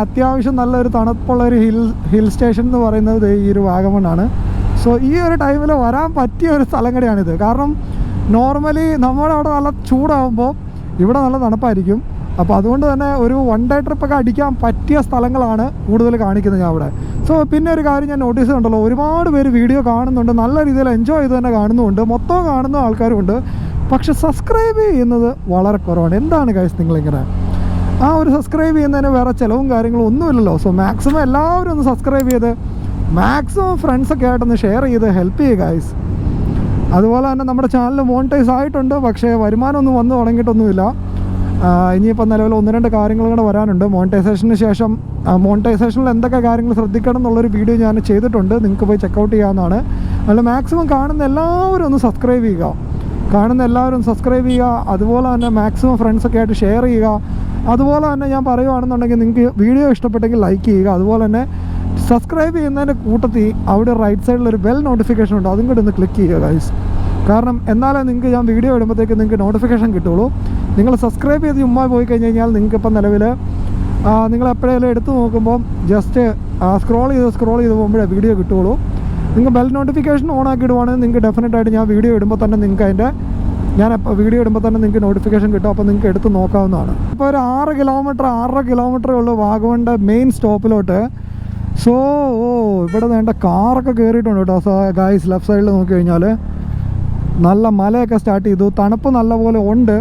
അത്യാവശ്യം നല്ലൊരു തണുപ്പുള്ളൊരു ഹിൽ സ്റ്റേഷൻ എന്ന് പറയുന്നത് ഈ ഒരു വാഗമണ്ണാണ്. സോ ഈ ഒരു ടൈമിൽ വരാൻ പറ്റിയ ഒരു സ്ഥലം കൂടിയാണിത്. കാരണം നോർമലി നമ്മുടെ അവിടെ നല്ല ചൂടാകുമ്പോൾ ഇവിടെ നല്ല തണുപ്പായിരിക്കും. അപ്പോൾ അതുകൊണ്ട് തന്നെ ഒരു 1 ഡേ ട്രിപ്പൊക്കെ അടിക്കാൻ പറ്റിയ സ്ഥലങ്ങളാണ് കൂടുതൽ കാണിക്കുന്നത് ഞാൻ അവിടെ. സോ പിന്നെ ഒരു കാര്യം ഞാൻ നോട്ടീസ് ചെയ്തിട്ടുണ്ടല്ലോ, ഒരുപാട് പേര് വീഡിയോ കാണുന്നുണ്ട്, നല്ല രീതിയിൽ എൻജോയ് ചെയ്ത് തന്നെ കാണുന്നുമുണ്ട്, മൊത്തം കാണുന്ന ആൾക്കാരുമുണ്ട്. പക്ഷെ സബ്സ്ക്രൈബ് ചെയ്യുന്നത് വളരെ കുറവാണ്. എന്താണ് ഗൈസ് നിങ്ങളിങ്ങനെ? ആ ഒരു സബ്സ്ക്രൈബ് ചെയ്യുന്നതിന് വേറെ ചിലവും കാര്യങ്ങളും ഒന്നുമില്ലല്ലോ. സോ മാക്സിമം എല്ലാവരും ഒന്ന് സബ്സ്ക്രൈബ് ചെയ്ത് മാക്സിമം ഫ്രണ്ട്സൊക്കെ ആയിട്ടൊന്ന് ഷെയർ ചെയ്ത് ഹെൽപ്പ് ചെയ്യുക ഗൈസ്. അതുപോലെ തന്നെ നമ്മുടെ ചാനൽ മോണിറ്റൈസ് ആയിട്ടുണ്ട്, പക്ഷേ വരുമാനമൊന്നും വന്നു തുടങ്ങിയിട്ടൊന്നുമില്ല. ഇനിയിപ്പോൾ നിലവിൽ 1-2 കാര്യങ്ങൾ കൂടെ വരാനുണ്ട്. മോണിറ്റൈസേഷന് ശേഷം മോണിറ്റൈസേഷനിൽ എന്തൊക്കെ കാര്യങ്ങൾ ശ്രദ്ധിക്കണം എന്നുള്ളൊരു വീഡിയോ ഞാൻ ചെയ്തിട്ടുണ്ട്, നിങ്ങൾക്ക് പോയി ചെക്കൗട്ട് ചെയ്യാവുന്നതാണ്. അതുകൊണ്ട് മാക്സിമം കാണുന്ന എല്ലാവരും ഒന്ന് സബ്സ്ക്രൈബ് ചെയ്യുക, സബ്സ്ക്രൈബ് ചെയ്യുക. അതുപോലെ തന്നെ മാക്സിമം ഫ്രണ്ട്സൊക്കെ ആയിട്ട് ഷെയർ ചെയ്യുക. അതുപോലെ തന്നെ ഞാൻ പറയുകയാണെന്നുണ്ടെങ്കിൽ നിങ്ങൾക്ക് വീഡിയോ ഇഷ്ടപ്പെട്ടെങ്കിൽ ലൈക്ക് ചെയ്യുക. അതുപോലെ തന്നെ സബ്സ്ക്രൈബ് ചെയ്യുന്നതിൻ്റെ കൂട്ടത്തിൽ അവിടെ റൈറ്റ് സൈഡിലൊരു ബെൽ നോട്ടിഫിക്കേഷൻ ഉണ്ട്, അതും കൂടി ഒന്ന് ക്ലിക്ക് ചെയ്യുക ഗൈസ്. കാരണം എന്നാലേ നിങ്ങൾക്ക് ഞാൻ വീഡിയോ ഇടുമ്പോഴത്തേക്ക് നിങ്ങൾക്ക് നോട്ടിഫിക്കേഷൻ കിട്ടുള്ളൂ. നിങ്ങൾ സബ്സ്ക്രൈബ് ചെയ്ത് ചുമ്മാ പോയി കഴിഞ്ഞ് കഴിഞ്ഞാൽ നിങ്ങൾക്കിപ്പം നിലവിൽ നിങ്ങൾ എപ്പോഴെങ്കിലും എടുത്ത് നോക്കുമ്പോൾ ജസ്റ്റ് സ്ക്രോൾ ചെയ്ത് പോകുമ്പോഴേ വീഡിയോ കിട്ടുള്ളൂ. നിങ്ങൾ ബെൽ നോട്ടിഫിക്കേഷൻ ഓൺ ആക്കി ഇടുവാണെങ്കിൽ നിങ്ങൾക്ക് ഡെഫിനറ്റായിട്ട് ഞാൻ വീഡിയോ ഇടുമ്പോൾ തന്നെ നിങ്ങൾക്ക് വീഡിയോ ഇടുമ്പോൾ തന്നെ നിങ്ങൾക്ക് നോട്ടിഫിക്കേഷൻ കിട്ടും. അപ്പോൾ നിങ്ങൾക്ക് എടുത്ത് നോക്കാവുന്നതാണ്. ഇപ്പോൾ ഒരു 6 കിലോമീറ്ററേ ഉള്ളൂ വാഗമണിൻ്റെ മെയിൻ സ്റ്റോപ്പിലോട്ട്. സോ ഇവിടെ വേണ്ട കാറൊക്കെ കയറിയിട്ടുണ്ട് കേട്ടോ. സോ ഗൈസ് ലെഫ്റ്റ് സൈഡിൽ നോക്കി കഴിഞ്ഞാൽ നല്ല മലയൊക്കെ സ്റ്റാർട്ട് ചെയ്തു, തണുപ്പ് നല്ലപോലെ ഉണ്ട്.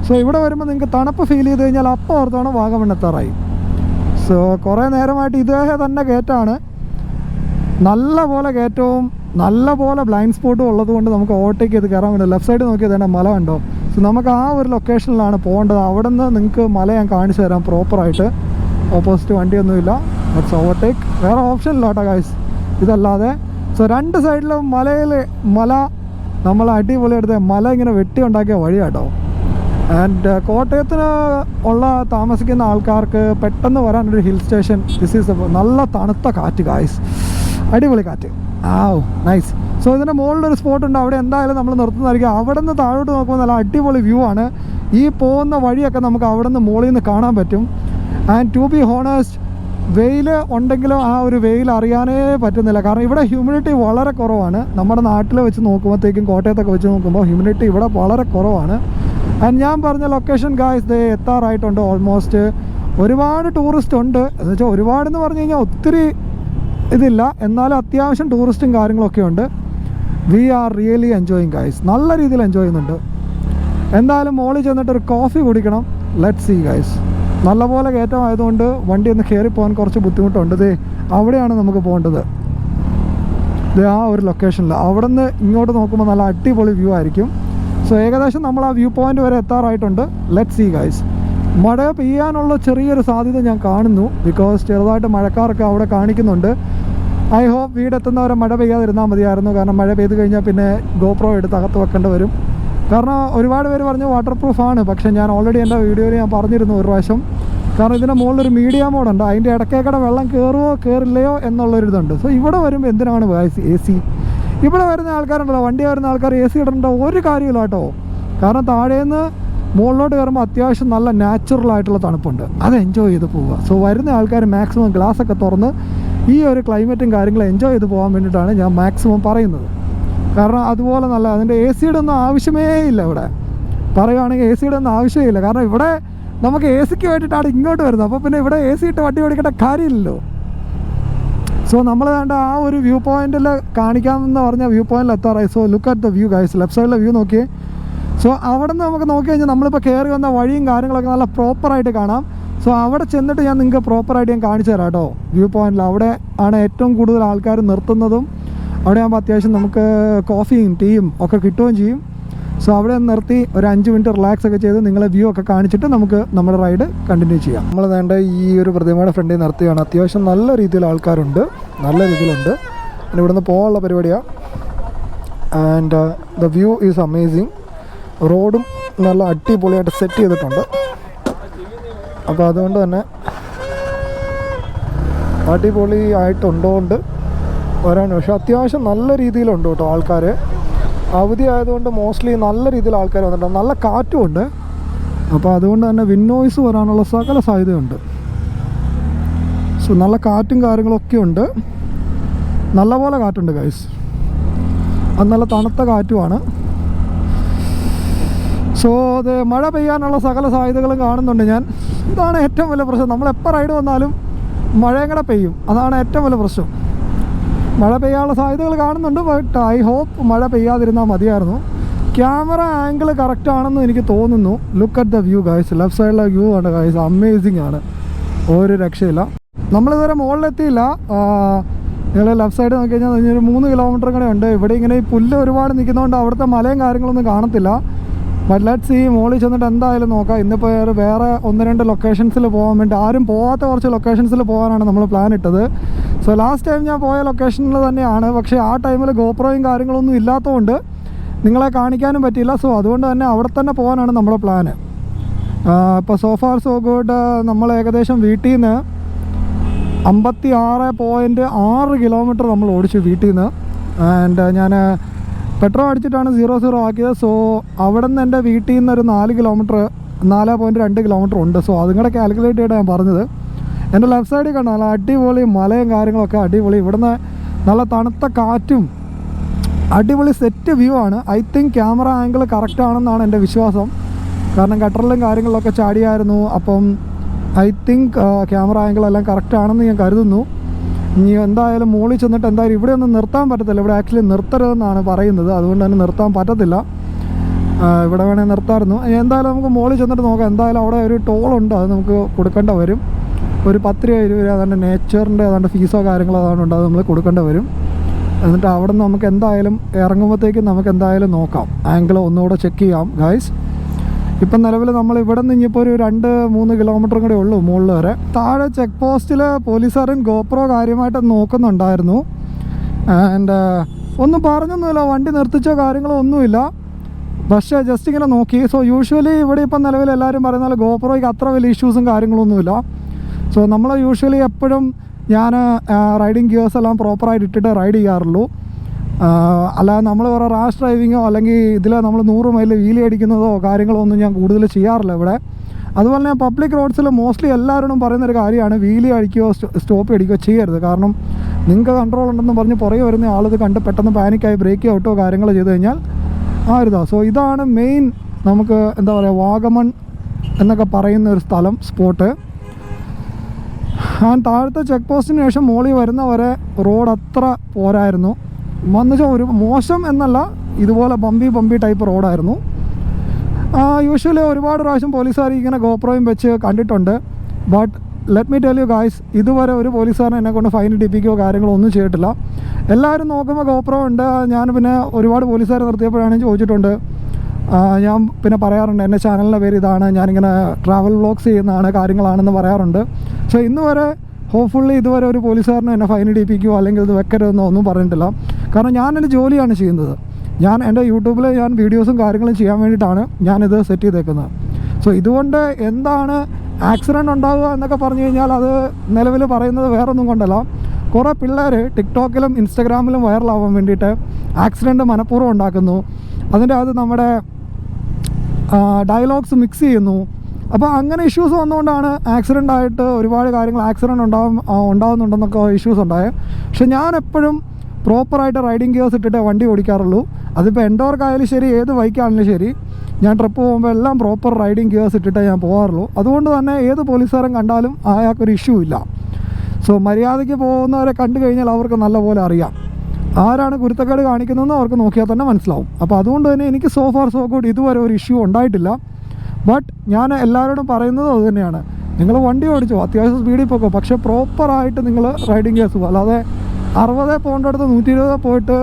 സോ ഇവിടെ വരുമ്പോൾ നിങ്ങൾക്ക് തണുപ്പ് ഫീൽ ചെയ്ത് കഴിഞ്ഞാൽ അപ്പോൾ ഓർത്താണ് വാഗമൺ എത്താറായി. സോ കുറേ നേരമായിട്ട് ഇതേ തന്നെ കയറ്റാണ്. നല്ല പോലെ കയറ്റവും നല്ല പോലെ ബ്ലൈൻഡ് സ്പോട്ടും ഉള്ളത് കൊണ്ട് നമുക്ക് ഓവർടേക്ക് ചെയ്ത് കയറാൻ വേണ്ടി ലെഫ്റ്റ് സൈഡ് നോക്കിയത് തന്നെ മല കണ്ടോ. സോ നമുക്ക് ആ ഒരു ലൊക്കേഷനിലാണ് പോകേണ്ടത്. അവിടെ നിന്ന് നിങ്ങൾക്ക് മല ഞാൻ കാണിച്ചു തരാം പ്രോപ്പറായിട്ട്. ഓപ്പോസിറ്റ് വണ്ടിയൊന്നുമില്ല, ബട്ട്സ് ഓവർടേക്ക്. വേറെ ഓപ്ഷൻ ഇല്ല കേട്ടോ ഗൈസ് ഇതല്ലാതെ. സോ രണ്ട് സൈഡിലും മല നമ്മൾ അടിപൊളി എടുത്ത മല ഇങ്ങനെ വെട്ടി ഉണ്ടാക്കിയ വഴി കേട്ടോ. ആൻഡ് കോട്ടയത്തിന് ഉള്ള താമസിക്കുന്ന ആൾക്കാർക്ക് പെട്ടെന്ന് വരാനൊരു ഹിൽ സ്റ്റേഷൻ. ദിസ് ഈസ് നല്ല തണുത്ത കാറ്റ് ഗായ്സ്, അടിപൊളി കാറ്റ്. നൈസ്. സോ ഇതിൻ്റെ മുകളിലൊരു സ്പോട്ട് ഉണ്ട്, അവിടെ എന്തായാലും നമ്മൾ നിർത്തുന്നതായിരിക്കും. അവിടെ നിന്ന് താഴോട്ട് നോക്കുമ്പോൾ നല്ല അടിപൊളി വ്യൂ ആണ്. ഈ പോകുന്ന വഴിയൊക്കെ നമുക്ക് അവിടെ നിന്ന് മുകളിൽ നിന്ന് കാണാൻ പറ്റും. ആൻഡ് ടു ബി ഹോണസ്റ്റ്, വെയിൽ ഉണ്ടെങ്കിലും ആ ഒരു വെയിൽ അറിയാനേ പറ്റുന്നില്ല. കാരണം ഇവിടെ ഹ്യൂമിഡിറ്റി വളരെ കുറവാണ്. നമ്മുടെ നാട്ടിൽ വെച്ച് നോക്കുമ്പോഴത്തേക്കും കോട്ടയത്തൊക്കെ വെച്ച് നോക്കുമ്പോൾ ഹ്യൂമിഡിറ്റി ഇവിടെ വളരെ കുറവാണ്. ആൻഡ് ഞാൻ പറഞ്ഞ ലൊക്കേഷൻ ഗായ്സ് ദേ എത്താറായിട്ടുണ്ട് ഓൾമോസ്റ്റ്. ഒരുപാട് ടൂറിസ്റ്റ് ഉണ്ട്, എന്ന് വെച്ചാൽ ഒരുപാടെന്ന് പറഞ്ഞു കഴിഞ്ഞാൽ ഒത്തിരി ഇതില്ല, എന്നാലും അത്യാവശ്യം ടൂറിസ്റ്റും കാര്യങ്ങളൊക്കെ ഉണ്ട്. We are really enjoying guys, നല്ല രീതിയിൽ എൻജോയ് ചെയ്യുന്നുണ്ട്. എന്തായാലും മോളിൽ ചെന്നിട്ടൊരു കോഫി കുടിക്കണം. Let's see guys. നല്ലപോലെ കയറ്റമായതുകൊണ്ട് വണ്ടി ഒന്ന് കയറി പോകാൻ കുറച്ച് ബുദ്ധിമുട്ടുണ്ട്. ദേ അവിടെയാണ് നമുക്ക് പോകേണ്ടത്, ആ ഒരു ലൊക്കേഷനിൽ. അവിടെ നിന്ന് ഇങ്ങോട്ട് നോക്കുമ്പോൾ നല്ല അടിപൊളി വ്യൂ ആയിരിക്കും. സോ ഏകദേശം നമ്മൾ ആ വ്യൂ പോയിന്റ് വരെ എത്താറായിട്ടുണ്ട്. Let's see guys. മഴ പെയ്യാനുള്ള ചെറിയൊരു സാധ്യത ഞാൻ കാണുന്നു, ബിക്കോസ് ചെറുതായിട്ട് മഴക്കാറൊക്കെ അവിടെ കാണിക്കുന്നുണ്ട്. ഐ ഹോപ്പ് വീടെത്തുന്നവരെ മഴ പെയ്യാതിരുന്നാൽ മതിയായിരുന്നു. കാരണം മഴ പെയ്ത് കഴിഞ്ഞാൽ പിന്നെ ഗോപ്രോ എടുത്ത് അകത്ത് വെക്കേണ്ടി വരും. കാരണം ഒരുപാട് പേര് പറഞ്ഞു വാട്ടർ പ്രൂഫാണ്, പക്ഷേ ഞാൻ ഓൾറെഡി എൻ്റെ വീഡിയോയിൽ ഞാൻ പറഞ്ഞിരുന്നു ഒരു പ്രാവശ്യം. കാരണം ഇതിൻ്റെ മുകളിലൊരു മീഡിയ മോഡുണ്ട്, അതിൻ്റെ ഇടയ്ക്കേക്കടെ വെള്ളം കയറുമോ കയറില്ലയോ എന്നുള്ളൊരിതുണ്ട്. സോ ഇവിടെ വരുമ്പോൾ എന്തിനാണ് എ സി? ഇവിടെ വരുന്ന ആൾക്കാരുണ്ടല്ലോ, വണ്ടി വരുന്ന ആൾക്കാർ എ സി ഇടേണ്ട ഒരു കാര്യമില്ല കേട്ടോ. കാരണം താഴേന്ന് മുകളിലോട്ട് കയറുമ്പോൾ അത്യാവശ്യം നല്ല നാച്ചുറലായിട്ടുള്ള തണുപ്പുണ്ട്, അത് എൻജോയ് ചെയ്ത് പോവുക. സോ വരുന്ന ആൾക്കാർ മാക്സിമം ഗ്ലാസ്സൊക്കെ തുറന്ന് ഈ ഒരു ക്ലൈമറ്റും കാര്യങ്ങളും എൻജോയ് ചെയ്ത് പോകാൻ വേണ്ടിയിട്ടാണ് ഞാൻ മാക്സിമം പറയുന്നത്. കാരണം അതുപോലെ നല്ല അതിൻ്റെ എ സിയുടെ ഒന്നും ആവശ്യമേ ഇല്ല. ഇവിടെ പറയുകയാണെങ്കിൽ എ സിയുടെ ഒന്നും ആവശ്യമേ ഇല്ല. കാരണം ഇവിടെ നമുക്ക് എ സിക്ക് വേണ്ടിയിട്ടാണ് ഇങ്ങോട്ട് വരുന്നത്. അപ്പോൾ പിന്നെ ഇവിടെ എ സി ഇട്ട് വണ്ടി ഓടിക്കേണ്ട കാര്യമില്ലല്ലോ. സോ നമ്മൾ വേണ്ട ആ ഒരു വ്യൂ പോയിന്റിൽ കാണിക്കാമെന്ന് പറഞ്ഞ വ്യൂ പോയിന്റിൽ എത്താറായി. So look at the view guys, left സൈഡിലെ വ്യൂ നോക്കിയേ. സോ അവിടെ നിന്ന് നമുക്ക് നോക്കി കഴിഞ്ഞാൽ നമ്മളിപ്പോൾ കയറി വന്ന വഴിയും കാര്യങ്ങളൊക്കെ നല്ല പ്രോപ്പറായിട്ട് കാണാം. സോ അവിടെ ചെന്നിട്ട് ഞാൻ നിങ്ങൾക്ക് പ്രോപ്പറായിട്ട് ഞാൻ കാണിച്ചു തരാം കേട്ടോ. വ്യൂ പോയിന്റിൽ അവിടെ ആണ് ഏറ്റവും കൂടുതൽ ആൾക്കാർ നിർത്തുന്നതും. അവിടെ ആകുമ്പോൾ അത്യാവശ്യം നമുക്ക് കോഫിയും ടീയും ഒക്കെ കിട്ടുകയും ചെയ്യും. സോ അവിടെ നിർത്തി ഒരു 5 മിനിറ്റ് റിലാക്സ് ഒക്കെ ചെയ്ത് നിങ്ങളെ വ്യൂ ഒക്കെ കാണിച്ചിട്ട് നമുക്ക് നമ്മുടെ റൈഡ് കണ്ടിന്യൂ ചെയ്യാം. നമ്മൾ വേണ്ട ഈ ഒരു പ്രതിമയുടെ ഫ്രണ്ടിൽ നിർത്തിയാണ്. അത്യാവശ്യം നല്ല രീതിയിൽ ആൾക്കാരുണ്ട്, നല്ല രീതിയിലുണ്ട്. പിന്നെ ഇവിടുന്ന് പോകാനുള്ള പരിപാടിയാണ്. And the view is amazing. റോഡും നല്ല അടിപൊളിയായിട്ട് സെറ്റ് ചെയ്തിട്ടുണ്ട്. അപ്പോൾ അതുകൊണ്ട് തന്നെ അടിപൊളി ആയിട്ടുണ്ടോണ്ട് വരാൻ. പക്ഷേ അത്യാവശ്യം നല്ല രീതിയിലുണ്ട് കേട്ടോ ആൾക്കാർ. അവധി ആയതുകൊണ്ട് മോസ്റ്റ്ലി നല്ല രീതിയിൽ ആൾക്കാർ വന്നിട്ടുണ്ട്. നല്ല കാറ്റും ഉണ്ട്. അപ്പോൾ അതുകൊണ്ട് തന്നെ വിന്നോയ്സ് വരാനുള്ള സകല സാധ്യതയുണ്ട്. സോ നല്ല കാറ്റും കാര്യങ്ങളൊക്കെ ഉണ്ട്, നല്ലപോലെ കാറ്റുണ്ട് ഗൈസ്. അത് നല്ല തണുത്ത കാറ്റുമാണ്. സോ അത് മഴ പെയ്യാനുള്ള സകല സാധ്യതകളും കാണുന്നുണ്ട് ഞാൻ. ഇതാണ് ഏറ്റവും വലിയ പ്രശ്നം. നമ്മളെപ്പോൾ റൈഡ് വന്നാലും മഴയും കൂടെ പെയ്യും, അതാണ് ഏറ്റവും വലിയ പ്രശ്നം. മഴ പെയ്യാനുള്ള സാധ്യതകൾ കാണുന്നുണ്ട്, ബട്ട് ഐ ഹോപ്പ് മഴ പെയ്യാതിരുന്നാൽ മതിയായിരുന്നു. ക്യാമറ ആംഗിൾ കറക്റ്റ് ആണെന്ന് എനിക്ക് തോന്നുന്നു. Look at the view guys, left സൈഡിലെ വ്യൂ ആണ് ഗൈസ്, അമേസിങ് ആണ്, ഒരു രക്ഷയില്ല. നമ്മളിതുവരെ മുകളിലെത്തിയില്ല. നിങ്ങൾ ലെഫ്റ്റ് സൈഡ് നോക്കി കഴിഞ്ഞാൽ ഒരു 3 കിലോമീറ്റർ കൂടെ ഉണ്ട്. ഇവിടെ ഇങ്ങനെ ഈ പുല്ല് ഒരുപാട് നിൽക്കുന്നതുകൊണ്ട് അവിടുത്തെ മലയും കാര്യങ്ങളൊന്നും കാണത്തില്ല. ബട്ട് ലെറ്റ്സ് ഈ മുകളിൽ ചെന്നിട്ട് എന്തായാലും നോക്കാം. ഇന്നിപ്പോൾ വേറെ 1-2 ലൊക്കേഷൻസിൽ പോകാൻ വേണ്ടി, ആരും പോകാത്ത കുറച്ച് ലൊക്കേഷൻസിൽ പോകാനാണ് നമ്മൾ പ്ലാൻ ഇട്ടത്. സോ ലാസ്റ്റ് ടൈം ഞാൻ പോയ ലൊക്കേഷനിൽ തന്നെയാണ്, പക്ഷേ ആ ടൈമിൽ ഗോപ്രോയും കാര്യങ്ങളൊന്നും ഇല്ലാത്തതുകൊണ്ട് നിങ്ങളെ കാണിക്കാനും പറ്റിയില്ല. സോ അതുകൊണ്ട് തന്നെ അവിടെ തന്നെ പോകാനാണ് നമ്മുടെ പ്ലാന്. ഇപ്പോൾ സോ ഫാർ സോ ഗുഡ്. നമ്മൾ ഏകദേശം വീട്ടിൽ നിന്ന് 56.6 കിലോമീറ്റർ നമ്മൾ ഓടിച്ചു വീട്ടിൽ നിന്ന്. ആൻഡ് ഞാൻ പെട്രോൾ അടിച്ചിട്ടാണ് 0-0 ആക്കിയത്. സോ അവിടെ നിന്ന് എൻ്റെ വീട്ടിൽ നിന്ന് ഒരു 4 കിലോമീറ്റർ 4.2 കിലോമീറ്റർ ഉണ്ട്. സോ അതും കൂടെ കാൽക്കുലേറ്റ് ചെയ്തിട്ട് ഞാൻ പറഞ്ഞത്. എൻ്റെ ലെഫ്റ്റ് സൈഡിൽ കണ്ടോ നല്ല അടിപൊളി മലയും കാര്യങ്ങളൊക്കെ അടിപൊളി. ഇവിടുന്ന് നല്ല തണുത്ത കാറ്റും അടിപൊളി സെറ്റ് വ്യൂ ആണ്. I think camera angle correct ആണെന്നാണ് എൻ്റെ വിശ്വാസം. കാരണം ഗട്ടറിലും കാര്യങ്ങളിലൊക്കെ ചാടിയായിരുന്നു. അപ്പം ഐ തിങ്ക് ക്യാമറ ആംഗിളെല്ലാം കറക്റ്റ് ആണെന്ന് ഞാൻ കരുതുന്നു. ഇനി എന്തായാലും മുകളിൽ ചെന്നിട്ട് എന്തായാലും ഇവിടെ ഒന്നും നിർത്താൻ പറ്റത്തില്ല. ഇവിടെ ആക്ച്വലി നിർത്തരുതെന്നാണ് പറയുന്നത്, അതുകൊണ്ട് തന്നെ നിർത്താൻ പറ്റത്തില്ല. ഇവിടെ വേണേൽ നിർത്താമായിരുന്നു. എന്തായാലും നമുക്ക് മുകളിൽ ചെന്നിട്ട് നോക്കാം. എന്തായാലും അവിടെ ഒരു ടോളുണ്ട്, അത് നമുക്ക് കൊടുക്കേണ്ട വരും. ഒരു 10 രൂപ 20 രൂപ അതാണ്ട് നേച്ചറിൻ്റെ ഏതാണ്ട് ഫീസോ കാര്യങ്ങളോ അതാണ്ട് അത് നമ്മൾ കൊടുക്കേണ്ടി വരും. എന്നിട്ട് അവിടെ നിന്ന് നമുക്ക് എന്തായാലും ഇറങ്ങുമ്പോഴത്തേക്കും നമുക്ക് എന്തായാലും നോക്കാം, ആംഗിൾ ഒന്നുകൂടെ ചെക്ക് ചെയ്യാം ഗൈസ്. ഇപ്പം നിലവിൽ നമ്മൾ ഇവിടെ നിന്ന് ഇനിയിപ്പോൾ ഒരു 2-3 കിലോമീറ്ററും കൂടെ ഉള്ളൂ മുകളിൽ വരെ. താഴെ ചെക്ക് പോസ്റ്റിൽ പോലീസുകാരൻ ഗോപ്രോ കാര്യമായിട്ട് നോക്കുന്നുണ്ടായിരുന്നു. ആൻഡ് ഒന്നും പറഞ്ഞൊന്നുമില്ല, വണ്ടി നിർത്തിച്ചോ കാര്യങ്ങളോ ഒന്നുമില്ല, പക്ഷേ ജസ്റ്റ് ഇങ്ങനെ നോക്കി. സോ യൂഷ്വലി ഇവിടെ ഇപ്പം നിലവിൽ എല്ലാവരും പറയുന്ന പോലെ ഗോപ്രോയ്ക്ക് അത്ര വലിയ ഇഷ്യൂസും കാര്യങ്ങളൊന്നുമില്ല. സോ നമ്മൾ യൂഷ്വലി എപ്പോഴും ഞാൻ റൈഡിങ് ഗിയേഴ്സ് എല്ലാം പ്രോപ്പറായിട്ട് ഇട്ടിട്ട് റൈഡ് ചെയ്യാറുള്ളൂ. അല്ലാതെ നമ്മൾ വേറെ റാഷ് ഡ്രൈവിങ്ങോ അല്ലെങ്കിൽ ഇതിൽ നമ്മൾ 100 മൈൽ വീലി അടിക്കുന്നതോ കാര്യങ്ങളോ ഒന്നും ഞാൻ കൂടുതൽ ചെയ്യാറില്ല ഇവിടെ. അതുപോലെ തന്നെ പബ്ലിക് റോഡ്സിൽ മോസ്റ്റ്ലി എല്ലാവരോടും പറയുന്നൊരു കാര്യമാണ് വീലി അടിക്കുകയോ സ്റ്റോപ്പ് അടിക്കുകയോ ചെയ്യരുത്. കാരണം നിങ്ങൾക്ക് കൺട്രോൾ ഉണ്ടെന്ന് പറഞ്ഞ് പുറകെ വരുന്ന ആളിത് കണ്ട് പെട്ടെന്ന് പാനിക്കായി ബ്രേക്ക് ഔട്ടോ കാര്യങ്ങൾ ചെയ്ത് കഴിഞ്ഞാൽ സോ ഇതാണ് മെയിൻ നമുക്ക് എന്താ പറയുക വാഗമൺ എന്നൊക്കെ പറയുന്ന ഒരു സ്ഥലം, സ്പോട്ട്. താഴത്തെ ചെക്ക് പോസ്റ്റിന് ശേഷം മോളി വരുന്നവരെ റോഡ് അത്ര പോരായിരുന്നു. വന്നുവെച്ചാൽ ഒരു മോശം എന്നല്ല, ഇതുപോലെ ബമ്പി ടൈപ്പ് റോഡായിരുന്നു. യൂഷ്വലി ഒരുപാട് പ്രാവശ്യം പോലീസുകാർ ഇങ്ങനെ ഗോപ്രോയും വെച്ച് കണ്ടിട്ടുണ്ട്. But let me tell you guys, ഇതുവരെ ഒരു പോലീസുകാരനെ എന്നെ കൊണ്ട് ഫൈൻ ഇടിപ്പിക്കുകയോ കാര്യങ്ങളോ ഒന്നും ചെയ്തിട്ടില്ല. എല്ലാവരും നോക്കുമ്പോൾ ഗോപ്രോ ഉണ്ട്. ഞാൻ പിന്നെ ഒരുപാട് പോലീസുകാരെ നിർത്തിയപ്പോഴാണ് ചോദിച്ചിട്ടുണ്ട്. ഞാൻ പിന്നെ പറയാറുണ്ട് എൻ്റെ ചാനലിൻ്റെ പേര് ഇതാണ്, ഞാനിങ്ങനെ ട്രാവൽ വ്ളോഗ്സ് ചെയ്യുന്നതാണ് കാര്യങ്ങളാണെന്ന് പറയാറുണ്ട്. പക്ഷേ ഇന്ന് വരെ ഹോപ്പ്ഫുള്ളി ഇതുവരെ ഒരു പോലീസുകാരനെ എന്നെ ഫൈൻ ഇടിപ്പിക്കുകയോ അല്ലെങ്കിൽ ഇത് വെക്കരുതെന്നോ ഒന്നും പറഞ്ഞിട്ടില്ല. കാരണം ഞാനെൻ്റെ ജോലിയാണ് ചെയ്യുന്നത്. ഞാൻ എൻ്റെ യൂട്യൂബിൽ ഞാൻ വീഡിയോസും കാര്യങ്ങളും ചെയ്യാൻ വേണ്ടിയിട്ടാണ് ഞാനിത് സെറ്റ് ചെയ്തേക്കുന്നത്. സോ ഇതുകൊണ്ട് എന്താണ് ആക്സിഡൻറ്റ് ഉണ്ടാകുക എന്നൊക്കെ പറഞ്ഞു കഴിഞ്ഞാൽ അത് നിലവിൽ പറയുന്നത് വേറൊന്നും കൊണ്ടല്ല. കുറേ പിള്ളേർ ടിക്ടോക്കിലും ഇൻസ്റ്റഗ്രാമിലും വൈറലാവാൻ വേണ്ടിയിട്ട് ആക്സിഡൻറ്റ് മനഃപൂർവ്വം ഉണ്ടാക്കുന്നു. അതിൻ്റെ അത് നമ്മുടെ ഡയലോഗ്സ് മിക്സ് ചെയ്യുന്നു. അപ്പോൾ അങ്ങനെ ഇഷ്യൂസ് വന്നുകൊണ്ടാണ് ആക്സിഡൻ്റ് ആയിട്ട് ഒരുപാട് കാര്യങ്ങൾ ഉണ്ടാകുന്നുണ്ടെന്നൊക്കെ ഇഷ്യൂസ് ഉണ്ടായത്. പക്ഷെ ഞാൻ എപ്പോഴും പ്രോപ്പറായിട്ട് റൈഡിങ് ഗിയേഴ്സ് ഇട്ടിട്ട് വണ്ടി ഓടിക്കാറുള്ളൂ. അതിപ്പോൾ എൻഡോർക്കായാലും ശരി, ഏത് ബൈക്കാണെങ്കിലും ശരി, ഞാൻ ട്രിപ്പ് പോകുമ്പോൾ എല്ലാം പ്രോപ്പർ റൈഡിങ് ഗിയേഴ്സ് ഇട്ടിട്ടേ ഞാൻ പോകാറുള്ളൂ. അതുകൊണ്ട് തന്നെ ഏത് പോലീസുകാരൻ കണ്ടാലും അയാൾക്കൊരു ഇഷ്യൂ ഇല്ല. സോ മര്യാദയ്ക്ക് പോകുന്നവരെ കണ്ടു കഴിഞ്ഞാൽ അവർക്ക് നല്ലപോലെ അറിയാം ആരാണ് കുരുത്തക്കേട് കാണിക്കുന്നതെന്ന് അവർക്ക് നോക്കിയാൽ തന്നെ മനസ്സിലാവും. അപ്പോൾ അതുകൊണ്ട് തന്നെ എനിക്ക് സോ ഫാർ സോ ഗുഡ് ഇതുവരെ ഒരു ഇഷ്യൂ ഉണ്ടായിട്ടില്ല. ബട്ട് ഞാൻ എല്ലാവരോടും പറയുന്നത് അത് തന്നെയാണ്, നിങ്ങൾ വണ്ടി ഓടിച്ചോ, അത്യാവശ്യം സ്പീഡിൽ പോക്കോ, പക്ഷേ പ്രോപ്പറായിട്ട് നിങ്ങൾ റൈഡിങ് ഗിയേഴ്സ് പോകും. അല്ലാതെ 60 പോകേണ്ടടുത്ത് 120 പോയിട്ട്